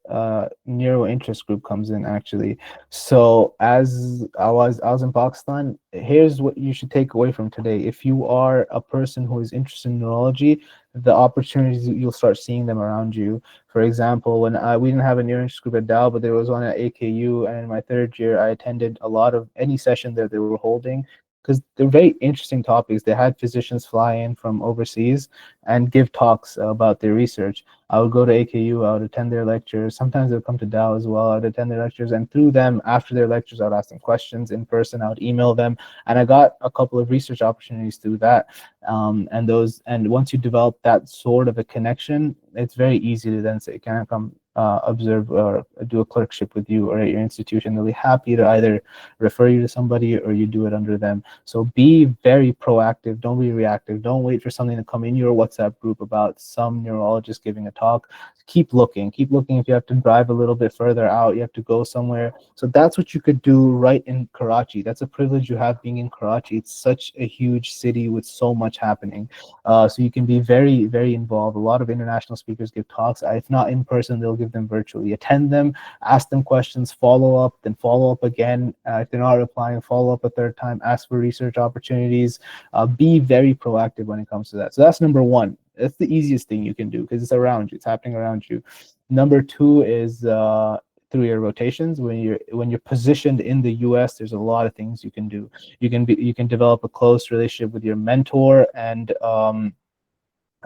Neuro Interest Group comes in, actually. So, as I was in Pakistan, here's what you should take away from today. If you are a person who is interested in neurology, the opportunities, you'll start seeing them around you. For example, when we didn't have a Neuro Interest Group at Dow, but there was one at AKU, and in my third year, I attended a lot of any session that they were holding, because they're very interesting topics. They had physicians fly in from overseas and give talks about their research. I would go to AKU, I would attend their lectures. Sometimes they would come to Dow as well. I would attend their lectures, and through them, after their lectures, I would ask them questions in person. I would email them, and I got a couple of research opportunities through that. And once you develop that sort of a connection, it's very easy to then say, "Can I come observe or do a clerkship with you or at your institution?" They'll be happy to either refer you to somebody or you do it under them. So be very proactive. Don't be reactive. Don't wait for something to come in your WhatsApp group about some neurologist giving a talk. Keep looking. Keep looking. If you have to drive a little bit further out, you have to go somewhere. So that's what you could do right in Karachi. That's a privilege you have being in Karachi. It's such a huge city with so much happening. So you can be very, very involved. A lot of international speakers give talks. If not in person, they'll give them virtually. Attend them, ask them questions, follow up, then follow up again. If they're not replying, follow up a third time, ask for research opportunities. Be very proactive when it comes to that. So that's number one. That's the easiest thing you can do because it's around you. It's happening around you. Number two is through your rotations. When you're positioned in the US, there's a lot of things you can do. You can develop a close relationship with your mentor and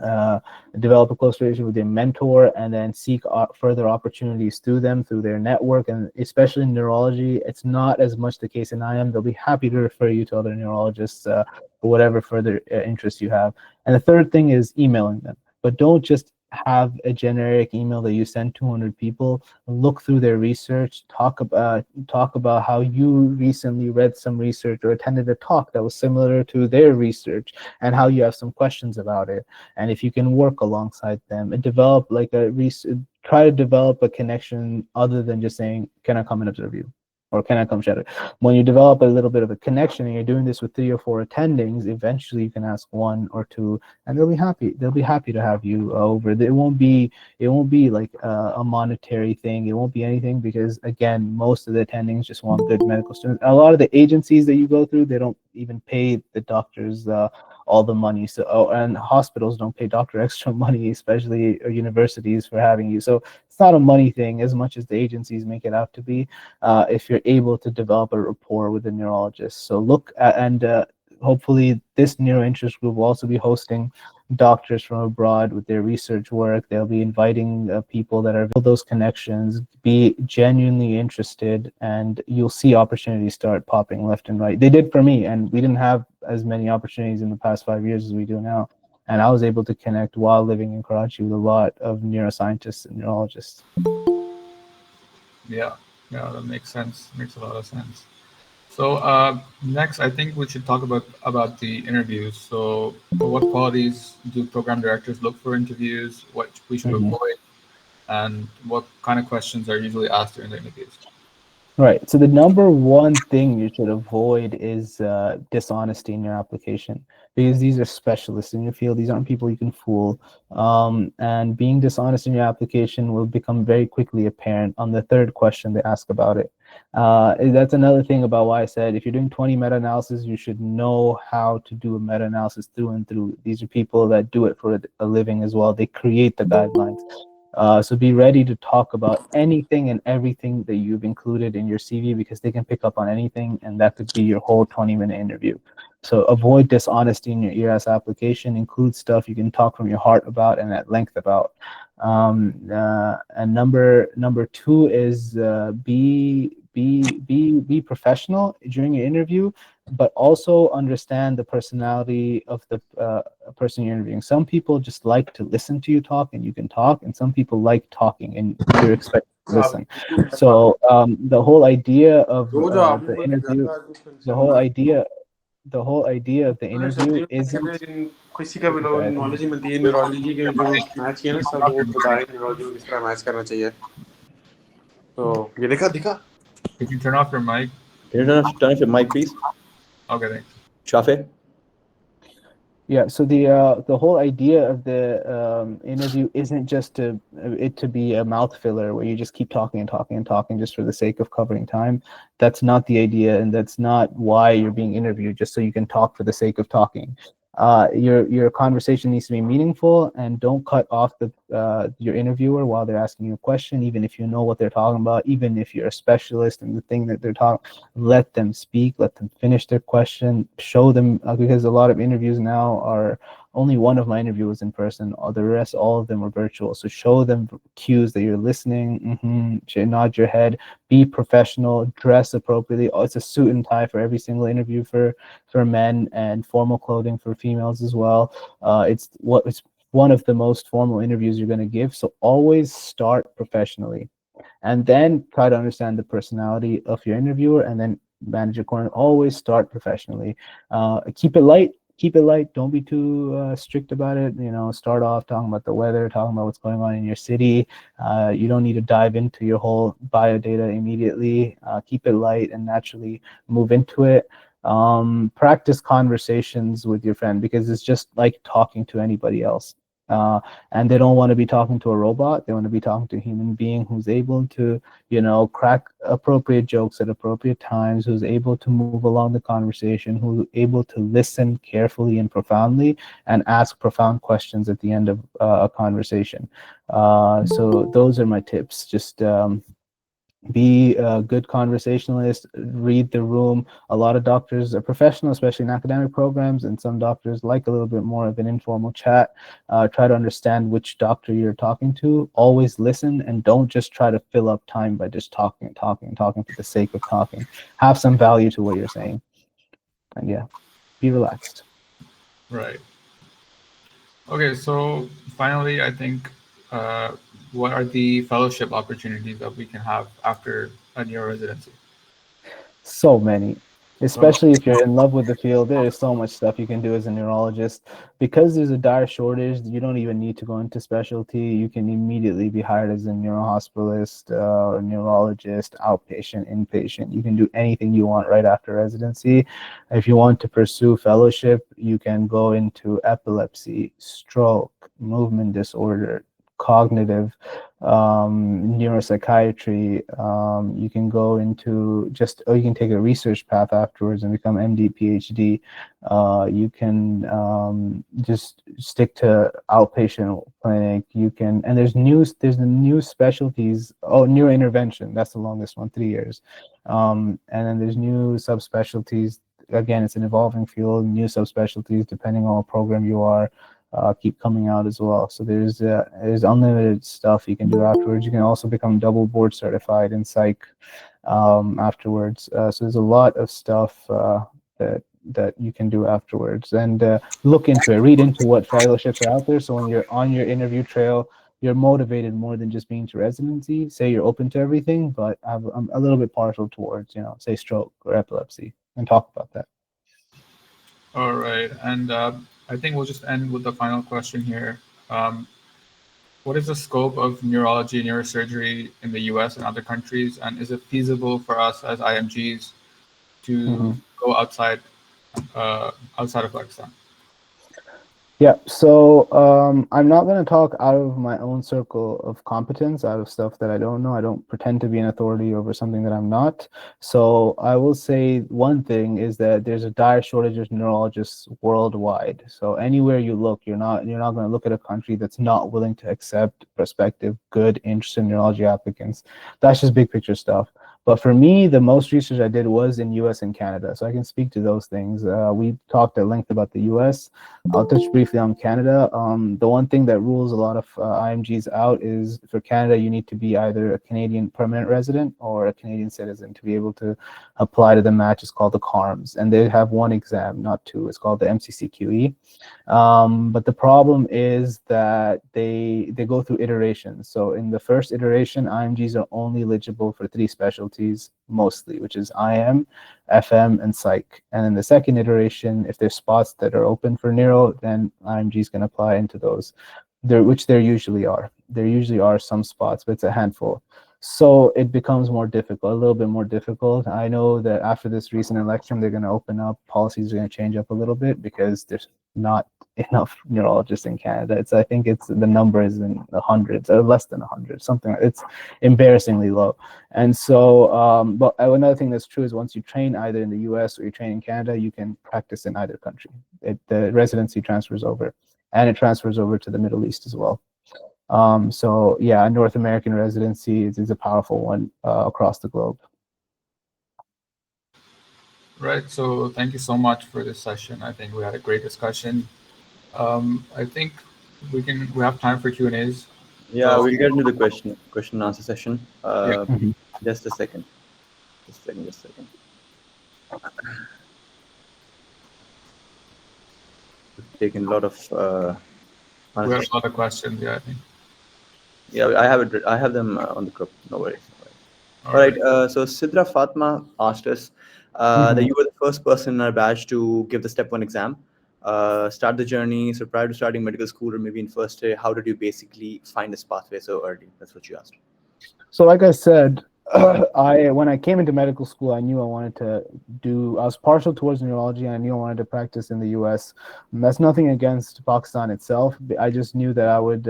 uh, develop a close relationship with your mentor, and then seek further opportunities through them, through their network. And especially in neurology, it's not as much the case in IM. They'll be happy to refer you to other neurologists for whatever further interest you have. And the third thing is emailing them. But don't just have a generic email that you send 200 people. Look through their research, talk about how you recently read some research or attended a talk that was similar to their research, and how you have some questions about it. And if you can work alongside them and develop like try to develop a connection other than just saying, "Can I come and observe you?" or "Can I come shadow?" When you develop a little bit of a connection and you're doing this with 3 or 4 attendings, eventually you can ask 1 or 2, and they'll be happy. They'll be happy to have you over. It won't be like a monetary thing. It won't be anything, because again, most of the attendings just want good medical students. A lot of the agencies that you go through, they don't even pay the doctors all the money. So, and hospitals don't pay doctor extra money, especially universities, for having you. So it's not a money thing as much as the agencies make it out to be. If you're able to develop a rapport with a neurologist, so look at, and hopefully this neuro interest group will also be hosting doctors from abroad with their research work. They'll be inviting people that are those connections. Be genuinely interested, and you'll see opportunities start popping left and right. They did for me, and we didn't have as many opportunities in the past 5 years as we do now. And I was able to connect while living in Karachi with a lot of neuroscientists and neurologists. Yeah, yeah, that makes sense. Makes a lot of sense. So next, I think we should talk about the interviews. So, what qualities do program directors look for interviews? What we should Mhm. avoid, and what kind of questions are usually asked during the interviews? Right. So the number one thing you should avoid is dishonesty in your application, because these are specialists in your field. These aren't people you can fool. And being dishonest in your application will become very quickly apparent on the third question they ask about it. That's another thing about why I said if you're doing 20 meta-analysis, you should know how to do a meta-analysis through and through. These are people that do it for a living as well. They create the guidelines. So be ready to talk about anything and everything that you've included in your CV, because they can pick up on anything, and that could be your whole 20-minute interview. So avoid dishonesty in your ERS application. Include stuff you can talk from your heart about and at length about. And number two is be professional during your interview, but also understand the personality of the person you're interviewing. Some people just like to listen to you talk, and you can talk, and some people like talking and you're expected to listen. So the whole idea of the interview, the whole idea the whole idea of the interview isn't. किसी का भी knowledge ही मिलती है neurology के जो match किए ना सब वो बताए न्यूरोलॉजी को किस तरह मैच करना चाहिए तो ये दिखा दिखा Can you turn off your mic? Can you turn off your mic, please? Okay, thanks. Shafe? Yeah, so the whole idea of the interview isn't just to be a mouth filler where you just keep talking and talking and talking just for the sake of covering time. That's not the idea, and that's not why you're being interviewed, just so you can talk for the sake of talking. Your conversation needs to be meaningful, and don't cut off your interviewer while they're asking you a question, even if you know what they're talking about, even if you're a specialist in the thing that they're talking. Let them speak, let them finish their question, show them, because a lot of interviews now are only one of my interviewers in person, the rest, all of them are virtual. So show them cues that you're listening, nod your head, be professional, dress appropriately. It's a suit and tie for every single interview for men, and formal clothing for females as well. It's one of the most formal interviews you're going to give. So always start professionally, and then try to understand the personality of your interviewer, and then manage your corner. Always start professionally. Keep it light. Don't be too strict about it. Start off talking about the weather, talking about what's going on in your city. You don't need to dive into your whole bio data immediately. Keep it light and naturally move into it. Practice conversations with your friend, because it's just like talking to anybody else. And they don't want to be talking to a robot. They want to be talking to a human being who's able to, crack appropriate jokes at appropriate times, who's able to move along the conversation, who's able to listen carefully and profoundly, and ask profound questions at the end of a conversation. So those are my tips. Just be a good conversationalist, read the room. A lot of doctors are professional, especially in academic programs, and some doctors like a little bit more of an informal chat. Try to understand which doctor you're talking to. Always listen, and don't just try to fill up time by just talking and talking and talking for the sake of talking. Have some value to what you're saying. And yeah, be relaxed. Right. Okay, so finally, I think, what are the fellowship opportunities that we can have after a neuro residency? So many, especially if you're in love with the field. There is so much stuff you can do as a neurologist. Because there's a dire shortage, you don't even need to go into specialty. You can immediately be hired as a neurohospitalist, or neurologist, outpatient, inpatient. You can do anything you want right after residency. If you want to pursue fellowship, you can go into epilepsy, stroke, movement disorder, cognitive, neuropsychiatry. You can go into you can take a research path afterwards and become MD, PhD. You can just stick to outpatient clinic. You can, and there's the new specialties. Oh, neurointervention, that's the longest one, 3 years. And then there's new subspecialties. Again, it's an evolving field. New subspecialties, depending on what program you are, keep coming out as well. So there's unlimited stuff you can do afterwards. You can also become double board certified in psych afterwards. So there's a lot of stuff that you can do afterwards. And look into it, read into what fellowships are out there. So when you're on your interview trail, you're motivated more than just being to residency. Say you're open to everything, but I'm a little bit partial towards, say stroke or epilepsy, and talk about that. All right, and I think we'll just end with the final question here. What is the scope of neurology and neurosurgery in the US and other countries, and is it feasible for us as IMGs to go outside of Pakistan? Yeah, so I'm not going to talk out of my own circle of competence, out of stuff that I don't know. I don't pretend to be an authority over something that I'm not. So I will say one thing is that there's a dire shortage of neurologists worldwide. So anywhere you look, you're not going to look at a country that's not willing to accept prospective, good, interested neurology applicants. That's just big picture stuff. But for me, the most research I did was in US and Canada. So I can speak to those things. We talked at length about the US. I'll touch briefly on Canada. The one thing that rules a lot of IMGs out is, for Canada, you need to be either a Canadian permanent resident or a Canadian citizen to be able to apply to the match. It's called the CARMS. And they have one exam, not two. It's called the MCCQE. But the problem is that they go through iterations. So in the first iteration, IMGs are only eligible for 3 specialties. faculties mostly, which is IM, FM, and Psych. And in the second iteration, if there's spots that are open for neuro, then IMG is going to apply into those, which there usually are. There usually are some spots, but it's a handful. So it becomes more difficult, a little bit more difficult. I know that after this recent election, they're going to open up, policies are going to change up a little bit because there's not enough neurologists in Canada. I think the number is in the hundreds, or less than 100, something. It's embarrassingly low. And so, but another thing that's true is once you train either in the US or you train in Canada, you can practice in either country. The residency transfers over, and it transfers over to the Middle East as well. So yeah, North American residency is a powerful one across the globe. Right. So thank you so much for this session. I think we had a great discussion. I think we have time for Q&As. Yeah, we'll get into the question and answer session. Yeah. Just a second. Just a second. We've taken a lot of. We have a lot of questions. Yeah, I think. Yeah, I have them on the group. No worries. All right. So Sidra Fatma asked us that you were the first person in our batch to give the step 1 exam, start the journey. So prior to starting medical school or maybe in first year, how did you basically find this pathway so early? That's what you asked. So like I said, when I came into medical school, I knew I wanted to I was partial towards neurology, and I knew I wanted to practice in the US. And that's nothing against Pakistan itself. I just knew that I would,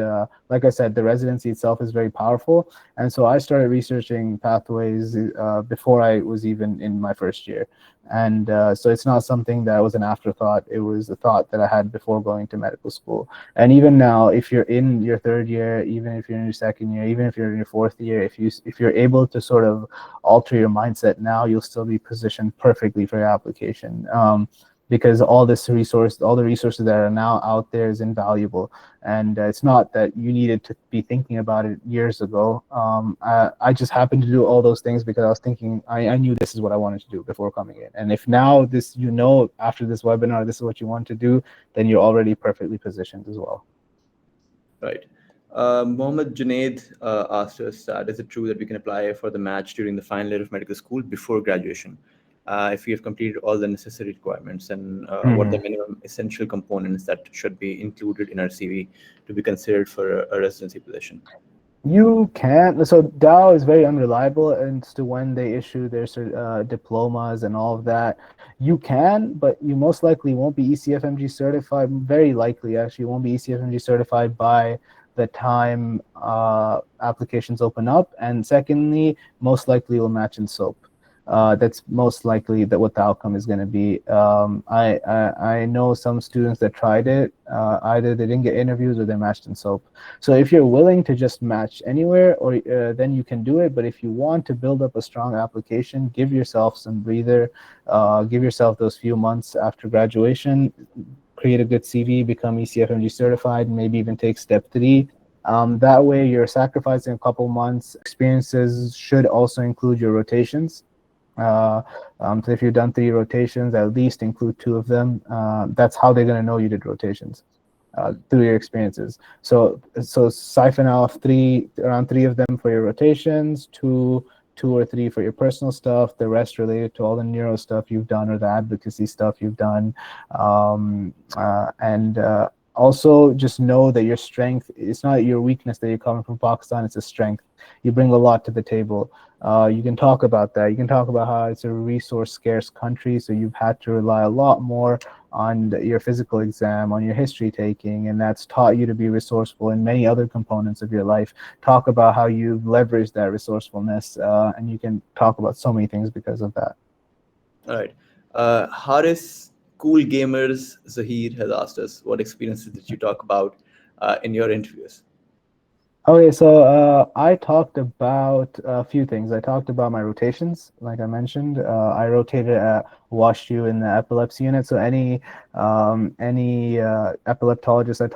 like I said, the residency itself is very powerful. And so I started researching pathways before I was even in my first year. And so it's not something that was an afterthought. It was a thought that I had before going to medical school. And even now, if you're in your third year, even if you're in your second year, even if you're in your fourth year, if you're able to sort of alter your mindset now, you'll still be positioned perfectly for your application. Because all the resources that are now out there is invaluable. And it's not that you needed to be thinking about it years ago. I just happened to do all those things because I was thinking, I knew this is what I wanted to do before coming in. And if now after this webinar, this is what you want to do, then you're already perfectly positioned as well. Right. Mohammed Junaid asked us, is it true that we can apply for the match during the final year of medical school before graduation? If we have completed all the necessary requirements, and what the minimum essential components that should be included in our CV to be considered for a residency position? You can't. So Dow is very unreliable as to when they issue their diplomas and all of that. You can, but you most likely won't be ECFMG certified. Very likely, actually, won't be ECFMG certified by the time applications open up. And secondly, most likely will match in SOAP. That's most likely what the outcome is going to be. I know some students that tried it. Either they didn't get interviews or they matched in SOAP. So if you're willing to just match anywhere, or then you can do it. But if you want to build up a strong application, give yourself some breather. Give yourself those few months after graduation. Create a good CV, become ECFMG certified, maybe even take step 3. That way you're sacrificing a couple months. Experiences should also include your rotations. So if you've done 3 rotations, at least include 2 of them. That's how they're going to know you did rotations, through your experiences. So siphon off around 3 of them for your rotations, 2 or 3 for your personal stuff, the rest related to all the neuro stuff you've done or the advocacy stuff you've done. Also just know that your strength, it's not your weakness that you're coming from Pakistan, it's a strength. You bring a lot to the table. You can talk about that. You can talk about how it's a resource scarce country, so you've had to rely a lot more on your physical exam, on your history taking, and that's taught you to be resourceful in many other components of your life. Talk about how you've leveraged that resourcefulness, and you can talk about so many things because of that. All right. Haris Cool Gamers Zahir has asked us, what experiences did you talk about in your interviews? Okay, so I talked about a few things. I talked about my rotations, like I mentioned. I rotated at WashU in the epilepsy unit. So any epileptologist I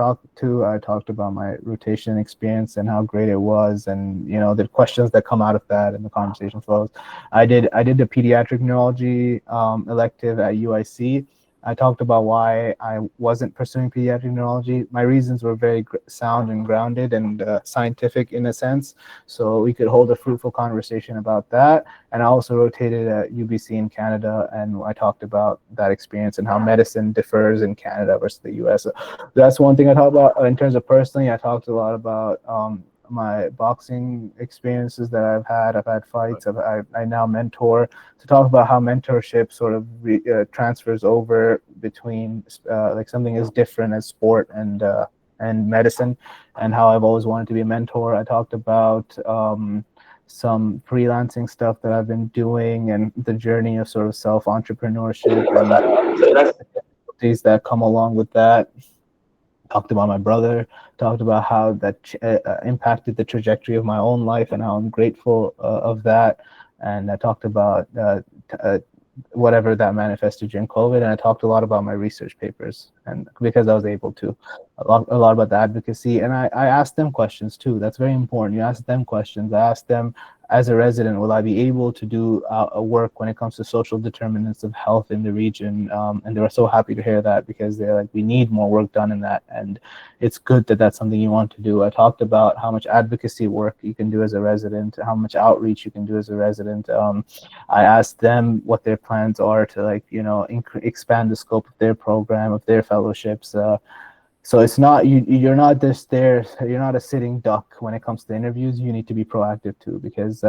talked about my rotation experience and how great it was, and the questions that come out of that and the conversation flows. I did the pediatric neurology elective at UIC. I talked about why I wasn't pursuing pediatric neurology. My reasons were very sound and grounded and scientific in a sense, so we could hold a fruitful conversation about that. And I also rotated at UBC in Canada, and I talked about that experience and how medicine differs in Canada versus the US. So that's one thing I talked about. In terms of personally, I talked a lot about my boxing experiences that I've had. I've had fights. I now mentor, to talk about how mentorship sort of transfers over between like something as different as sport and medicine, and how I've always wanted to be a mentor. I talked about some freelancing stuff that I've been doing and the journey of sort of self-entrepreneurship and difficulties that come along with that. Talked about my brother, talked about how that impacted the trajectory of my own life and how I'm grateful of that. And I talked about whatever that manifested during COVID. And I talked a lot about my research papers, and because I was able to, a lot about the advocacy. And I asked them questions too. That's very important. You ask them questions. I asked them, as a resident, will I be able to do a work when it comes to social determinants of health in the region? And they were so happy to hear that, because they're like, we need more work done in that. And it's good that that's something you want to do. I talked about how much advocacy work you can do as a resident, how much outreach you can do as a resident. I asked them what their plans are to, like, you know, expand the scope of their program, of their fellowships. So it's not, you're not just there, you're not a sitting duck when it comes to interviews. You need to be proactive too, because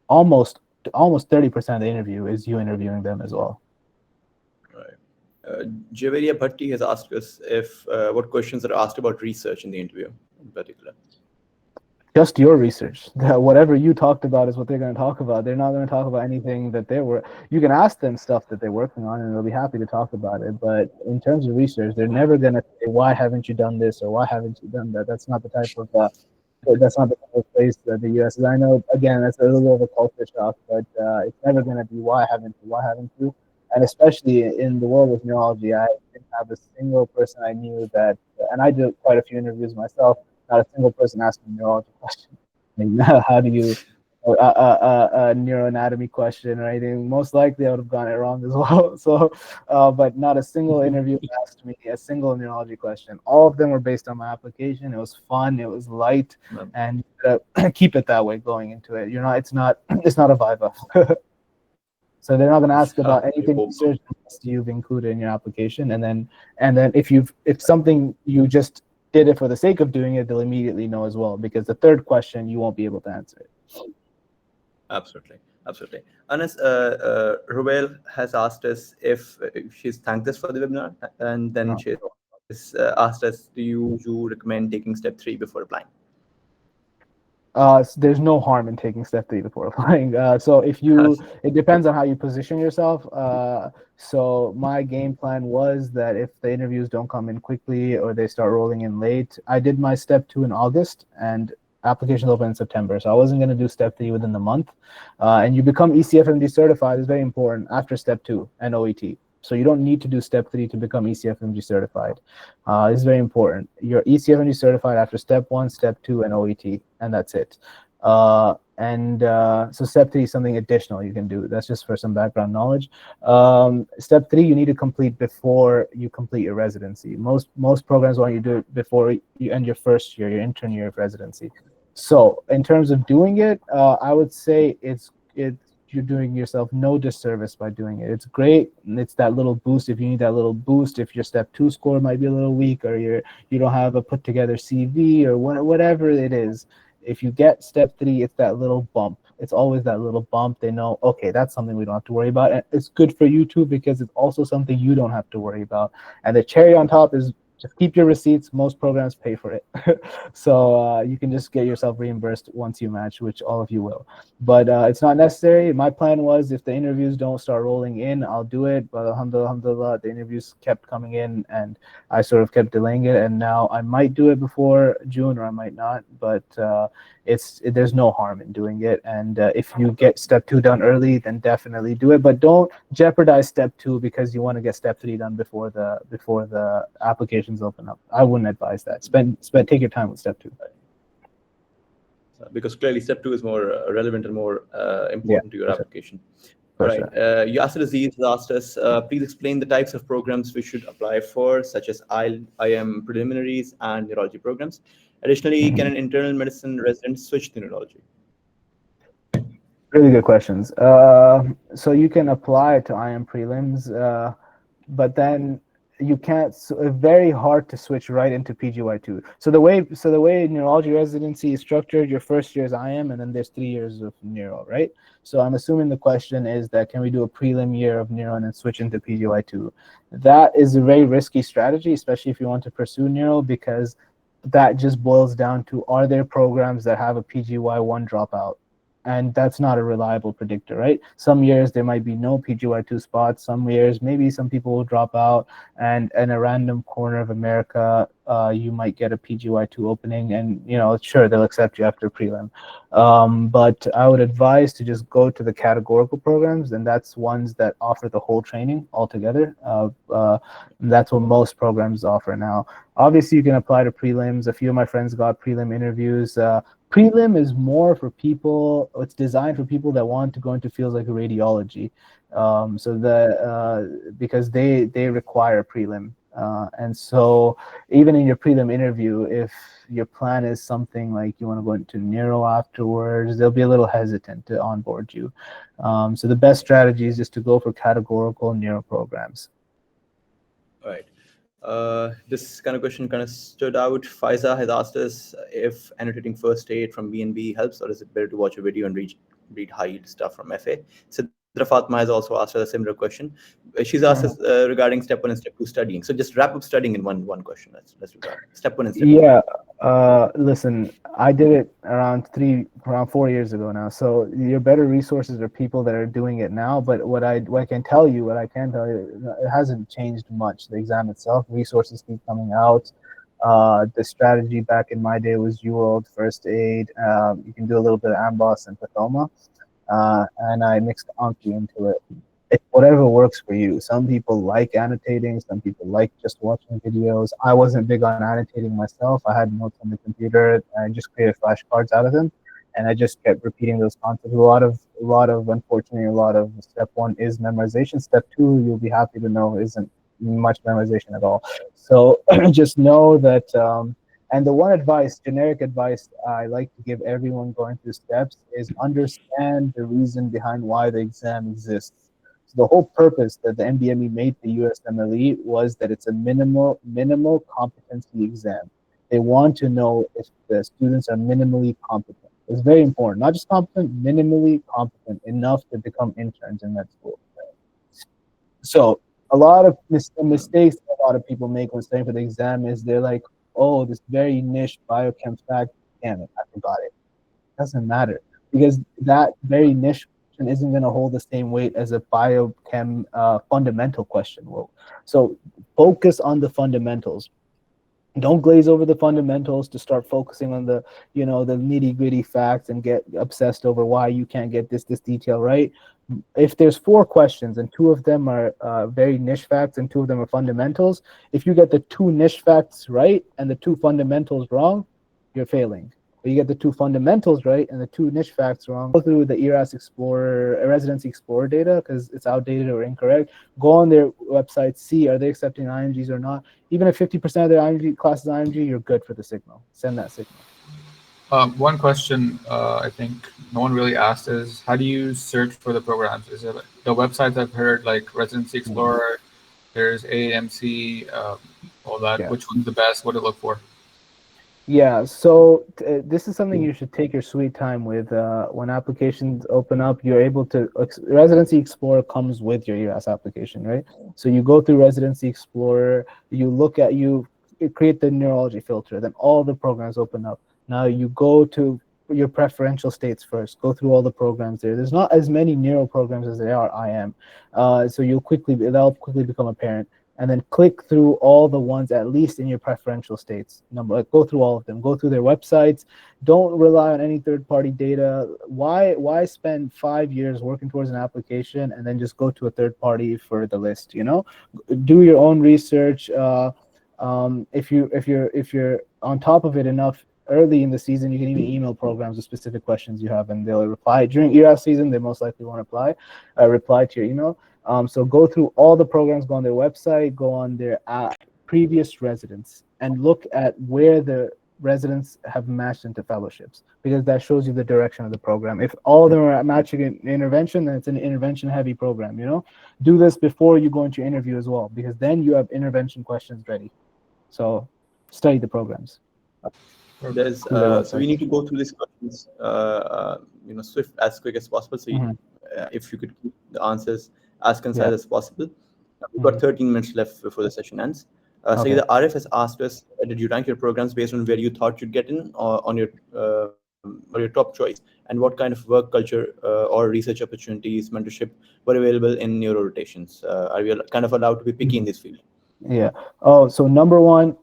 almost 30% of the interview is you interviewing them as well. Right. Javeria Bhatti has asked us if what questions are asked about research in the interview in particular. Just your research. Whatever you talked about is what they're going to talk about. They're not going to talk about anything that they were. You can ask them stuff that they're working on, and they'll be happy to talk about it. But in terms of research, they're never going to say, "Why haven't you done this?" or "Why haven't you done that?" That's not the type of place that the U.S. is. I know, again, that's a little bit of a culture shock, but it's never going to be "Why haven't you? Why haven't you?" And especially in the world of neurology, I didn't have a single person I knew that, and I did quite a few interviews myself. Not a single person asked me a neurology question. Like, how do you, a neuroanatomy question or anything? Most likely I would have gotten it wrong as well. So, but not a single interview asked me a single neurology question. All of them were based on my application. It was fun. It was light, and keep it that way going into it. It's not a Viva. So they're not going to ask about anything research you've included in your application, and then if something you just did it for the sake of doing it, they'll immediately know as well, because the third question you won't be able to answer it. Absolutely. Anas, Ruel has asked us if she's thanked us for the webinar, and then she has asked us, do you recommend taking step 3 before applying? There's no harm in taking step 3 before applying. So it depends on how you position yourself. So my game plan was that if the interviews don't come in quickly or they start rolling in late, I did my step 2 in August and applications open in September. So I wasn't going to do step 3 within the month. And you become ECFMD certified is very important after step 2 and OET. So you don't need to do step 3 to become ECFMG certified. It's very important. You're ECFMG certified after step 1, step 2, and OET, and that's it. So step 3 is something additional you can do. That's just for some background knowledge. Step 3 you need to complete before you complete your residency. Most programs want you to do it before you end your first year, your intern year of residency. So in terms of doing it, I would say you're doing yourself no disservice by doing it. It's great. It's that little boost. If you need that little boost, if your step 2 score might be a little weak, or you don't have a put together CV, or whatever it is, if you get step 3, it's that little bump. It's always that little bump. They know, okay, that's something we don't have to worry about. And it's good for you too, because it's also something you don't have to worry about. And the cherry on top is just keep your receipts. Most programs pay for it. So you can just get yourself reimbursed once you match, which all of you will. But it's not necessary. My plan was, if the interviews don't start rolling in, I'll do it. But alhamdulillah, the interviews kept coming in, and I sort of kept delaying it. And now I might do it before June, or I might not. But there's no harm in doing it. And if you get step 2 done early, then definitely do it. But don't jeopardize step 2 because you want to get step 3 done before the applications open up. I wouldn't advise that. Take your time with step 2. Because clearly step 2 is more relevant and more important to your application. For Right. sure. Yasser Aziz has asked us, please explain the types of programs we should apply for, such as IM preliminaries and neurology programs. Additionally, can an internal medicine resident switch to neurology? Really good questions. So you can apply to IM prelims, but then you can't. So it's very hard to switch right into PGY2. So the way neurology residency is structured, your first year is IM, and then there's 3 years of neuro, right? So I'm assuming the question is that can we do a prelim year of neuro and then switch into PGY2? That is a very risky strategy, especially if you want to pursue neuro, because that just boils down to, are there programs that have a PGY1 dropout? And that's not a reliable predictor, right? Some years there might be no PGY2 spots. Some years maybe some people will drop out, and in a random corner of America, you might get a PGY2 opening, and sure, they'll accept you after prelim. But I would advise to just go to the categorical programs, and that's ones that offer the whole training altogether. That's what most programs offer now. Obviously, you can apply to prelims. A few of my friends got prelim interviews. Prelim is more for people, it's designed for people that want to go into fields like radiology. Because they require prelim. And so even in your prelim interview, if your plan is something like you want to go into neuro afterwards, they'll be a little hesitant to onboard you. So the best strategy is just to go for categorical neuro programs. All right. This kind of question kind of stood out. Faiza has asked us if annotating first aid from BNB helps, or is it better to watch a video and read high-yield stuff from FA? Sidra Fatma has also asked us a similar question. She's asked us regarding step 1 and step 2 studying. So just wrap up studying in one question. Let's do that. Step 1 and step 2. Yeah. Listen, I did it around 4 years ago now. So your better resources are people that are doing it now. But what I can tell you, it hasn't changed much. The exam itself, resources keep coming out. The strategy back in my day was UWorld, first aid. You can do a little bit of Amboss and Pathoma. And I mixed Anki into it. It's whatever works for you. Some people like annotating, some people like just watching videos. I wasn't big on annotating myself. I had notes on the computer. I just created flashcards out of them, and I just kept repeating those concepts. Unfortunately, a lot of step 1 is memorization. Step 2, you'll be happy to know, isn't much memorization at all. So just know that. And the one generic advice I like to give everyone going through steps is understand the reason behind why the exam exists. So the whole purpose that the NBME made the USMLE was that it's a minimal competency exam. They want to know if the students are minimally competent. It's very important. Not just competent, minimally competent enough to become interns in that school. So a lot of mistakes a lot of people make when studying for the exam is they're like, oh, this very niche biochem fact, damn it, I forgot it. Doesn't matter, because that very niche question isn't going to hold the same weight as a biochem fundamental question will. So focus on the fundamentals. Don't glaze over the fundamentals to start focusing on the nitty gritty facts and get obsessed over why you can't get this detail right. If there's 4 questions and 2 of them are very niche facts and 2 of them are fundamentals, if you get the 2 niche facts right and the 2 fundamentals wrong, you're failing. But you get the 2 fundamentals right and the 2 niche facts wrong, go through the ERAS Explorer, Residency Explorer data, because it's outdated or incorrect. Go on their website, see are they accepting IMGs or not. Even if 50% of their IMG classes IMG, you're good for the signal. Send that signal. One question I think no one really asked is, how do you search for the programs? Is it the websites I've heard, like Residency Explorer, there's AAMC, all that. Yeah. Which one's the best? What to look for? Yeah, so this is something you should take your sweet time with. When applications open up, you're able to, Residency Explorer comes with your ERAS application, right? So you go through Residency Explorer, you create the neurology filter, then all the programs open up. Now you go to your preferential states first, go through all the programs there. There's not as many neuro programs as there are IM. So that'll quickly become apparent. And then click through all the ones at least in your preferential states. Go through all of them. Go through their websites. Don't rely on any third-party data. Why spend 5 years working towards an application and then just go to a third party for the list? Do your own research. If you're on top of it enough, early in the season, you can even email programs with specific questions you have, and they'll reply. During ERAS season, they most likely won't reply to your email. So go through all the programs, go on their website, go on their previous residents, and look at where the residents have matched into fellowships, because that shows you the direction of the program. If all of them are matching in intervention, then it's an intervention heavy program. Do this before you go into your interview as well, because then you have intervention questions ready. So study the programs. There's so we need to go through these questions swift as quick as possible. So if you could keep the answers as concise as possible. We've got 13 minutes left before the session ends. So the RF has asked us, did you rank your programs based on where you thought you'd get in, or on your top choice, and what kind of work culture or research opportunities, mentorship were available in neuro rotations? Are we kind of allowed to be picky in this field? Yeah. Oh, so number one,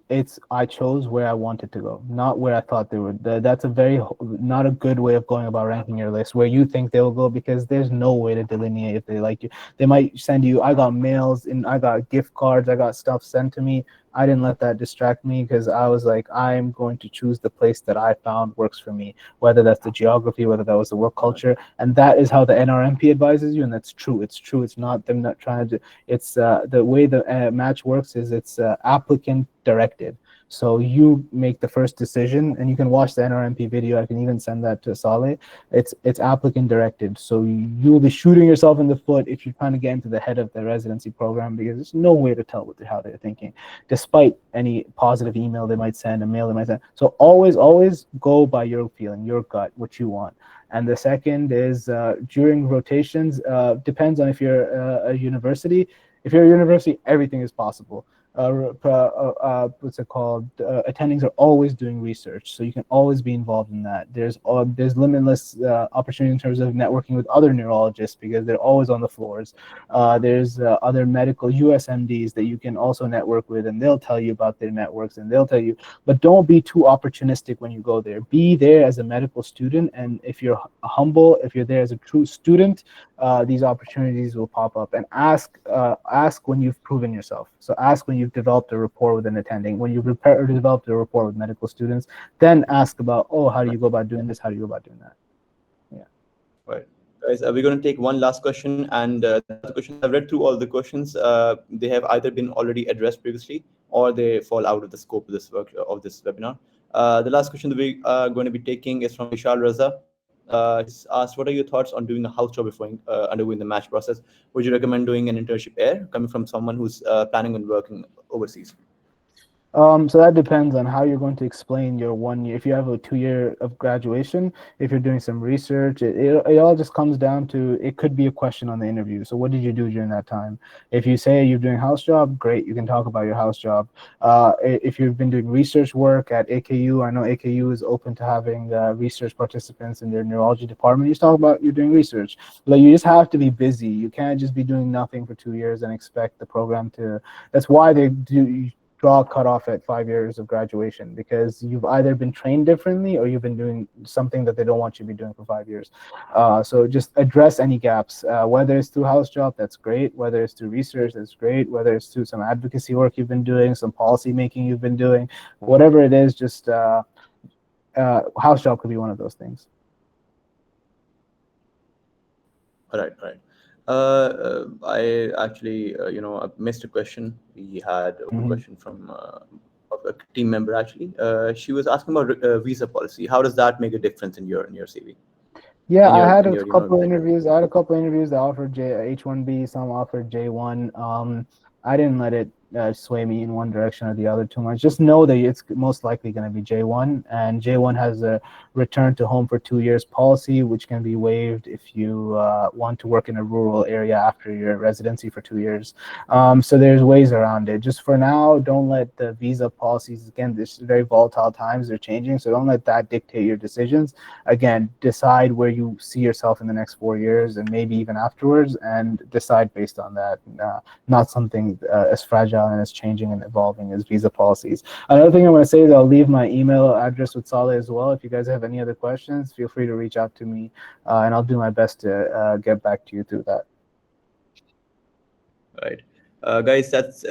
I chose where I wanted to go, not where I thought they would. That's not a good way of going about ranking your list, where you think they will go, because there's no way to delineate if they like you. They might send you, I got mails and I got gift cards, I got stuff sent to me. I didn't let that distract me, because I was like, I'm going to choose the place that I found works for me, whether that's the geography, whether that was the work culture. And that is how the NRMP advises you. And that's true. It's true. It's not them not trying to, it's the way the match works is it's applicant directed. So you make the first decision, and you can watch the NRMP video. I can even send that to Saleh. It's applicant directed. So you will be shooting yourself in the foot if you're trying to get into the head of the residency program, because there's no way to tell how they're thinking, despite any positive email they might send, a mail they might send. So always go by your feeling, your gut, what you want. And the second is during rotations, depends on if you're a university. If you're a university, everything is possible. What's it called? Attendings are always doing research, so you can always be involved in that. There's limitless opportunity in terms of networking with other neurologists, because they're always on the floors. There's other medical USMDs that you can also network with, and they'll tell you about their networks, and they'll tell you. But don't be too opportunistic when you go there. Be there as a medical student, and if you're humble, if you're there as a true student, these opportunities will pop up. And ask when you've proven yourself. So ask when you've developed a rapport with an attending. When you've developed a rapport with medical students, then ask about, how do you go about doing this? How do you go about doing that? Yeah. Right. Guys, we're going to take one last question, and the last questions, I've read through all the questions. They have either been already addressed previously, or they fall out of the scope of this webinar. The last question that we are going to be taking is from Vishal Raza. He's asked, what are your thoughts on doing a house job before undergoing the match process? Would you recommend doing an internship here, coming from someone who's planning on working overseas? So that depends on how you're going to explain your 1 year. If you have a 2 year of graduation, if you're doing some research, it all just comes down to, it could be a question on the interview. So what did you do during that time? If you say you're doing house job, great, you can talk about your house job. If you've been doing research work at AKU, I know AKU is open to having research participants in their neurology department. You talk about you're doing research. Like, you just have to be busy. You can't just be doing nothing for 2 years and expect the program to. That's why they do draw a cutoff at 5 years of graduation, because you've either been trained differently or you've been doing something that they don't want you to be doing for 5 years. So just address any gaps, whether it's through house job, that's great. Whether it's through research, that's great. Whether it's through some advocacy work you've been doing, some policy making you've been doing, whatever it is, just house job could be one of those things. All right. I actually, I missed a question. We had a question from a team member, actually. She was asking about visa policy. How does that make a difference in your CV? Yeah, I had a couple of interviews. I had a couple of interviews that offered H1B, some offered J1. I didn't let it sway me in one direction or the other too much. Just know that it's most likely going to be J1, and J1 has a return to home for 2 years policy, which can be waived if you want to work in a rural area after your residency for 2 years. So there's ways around it. Just for now, don't let the visa policies, again, this is very volatile times, they're changing, so don't let that dictate your decisions. Again, decide where you see yourself in the next 4 years and maybe even afterwards, and decide based on that, not something as fragile and as changing and evolving as visa policies. Another thing I'm going to say is I'll leave my email address with Saleh as well. If you guys have any other questions, feel free to reach out to me, and I'll do my best to get back to you through that. Right. Guys, that's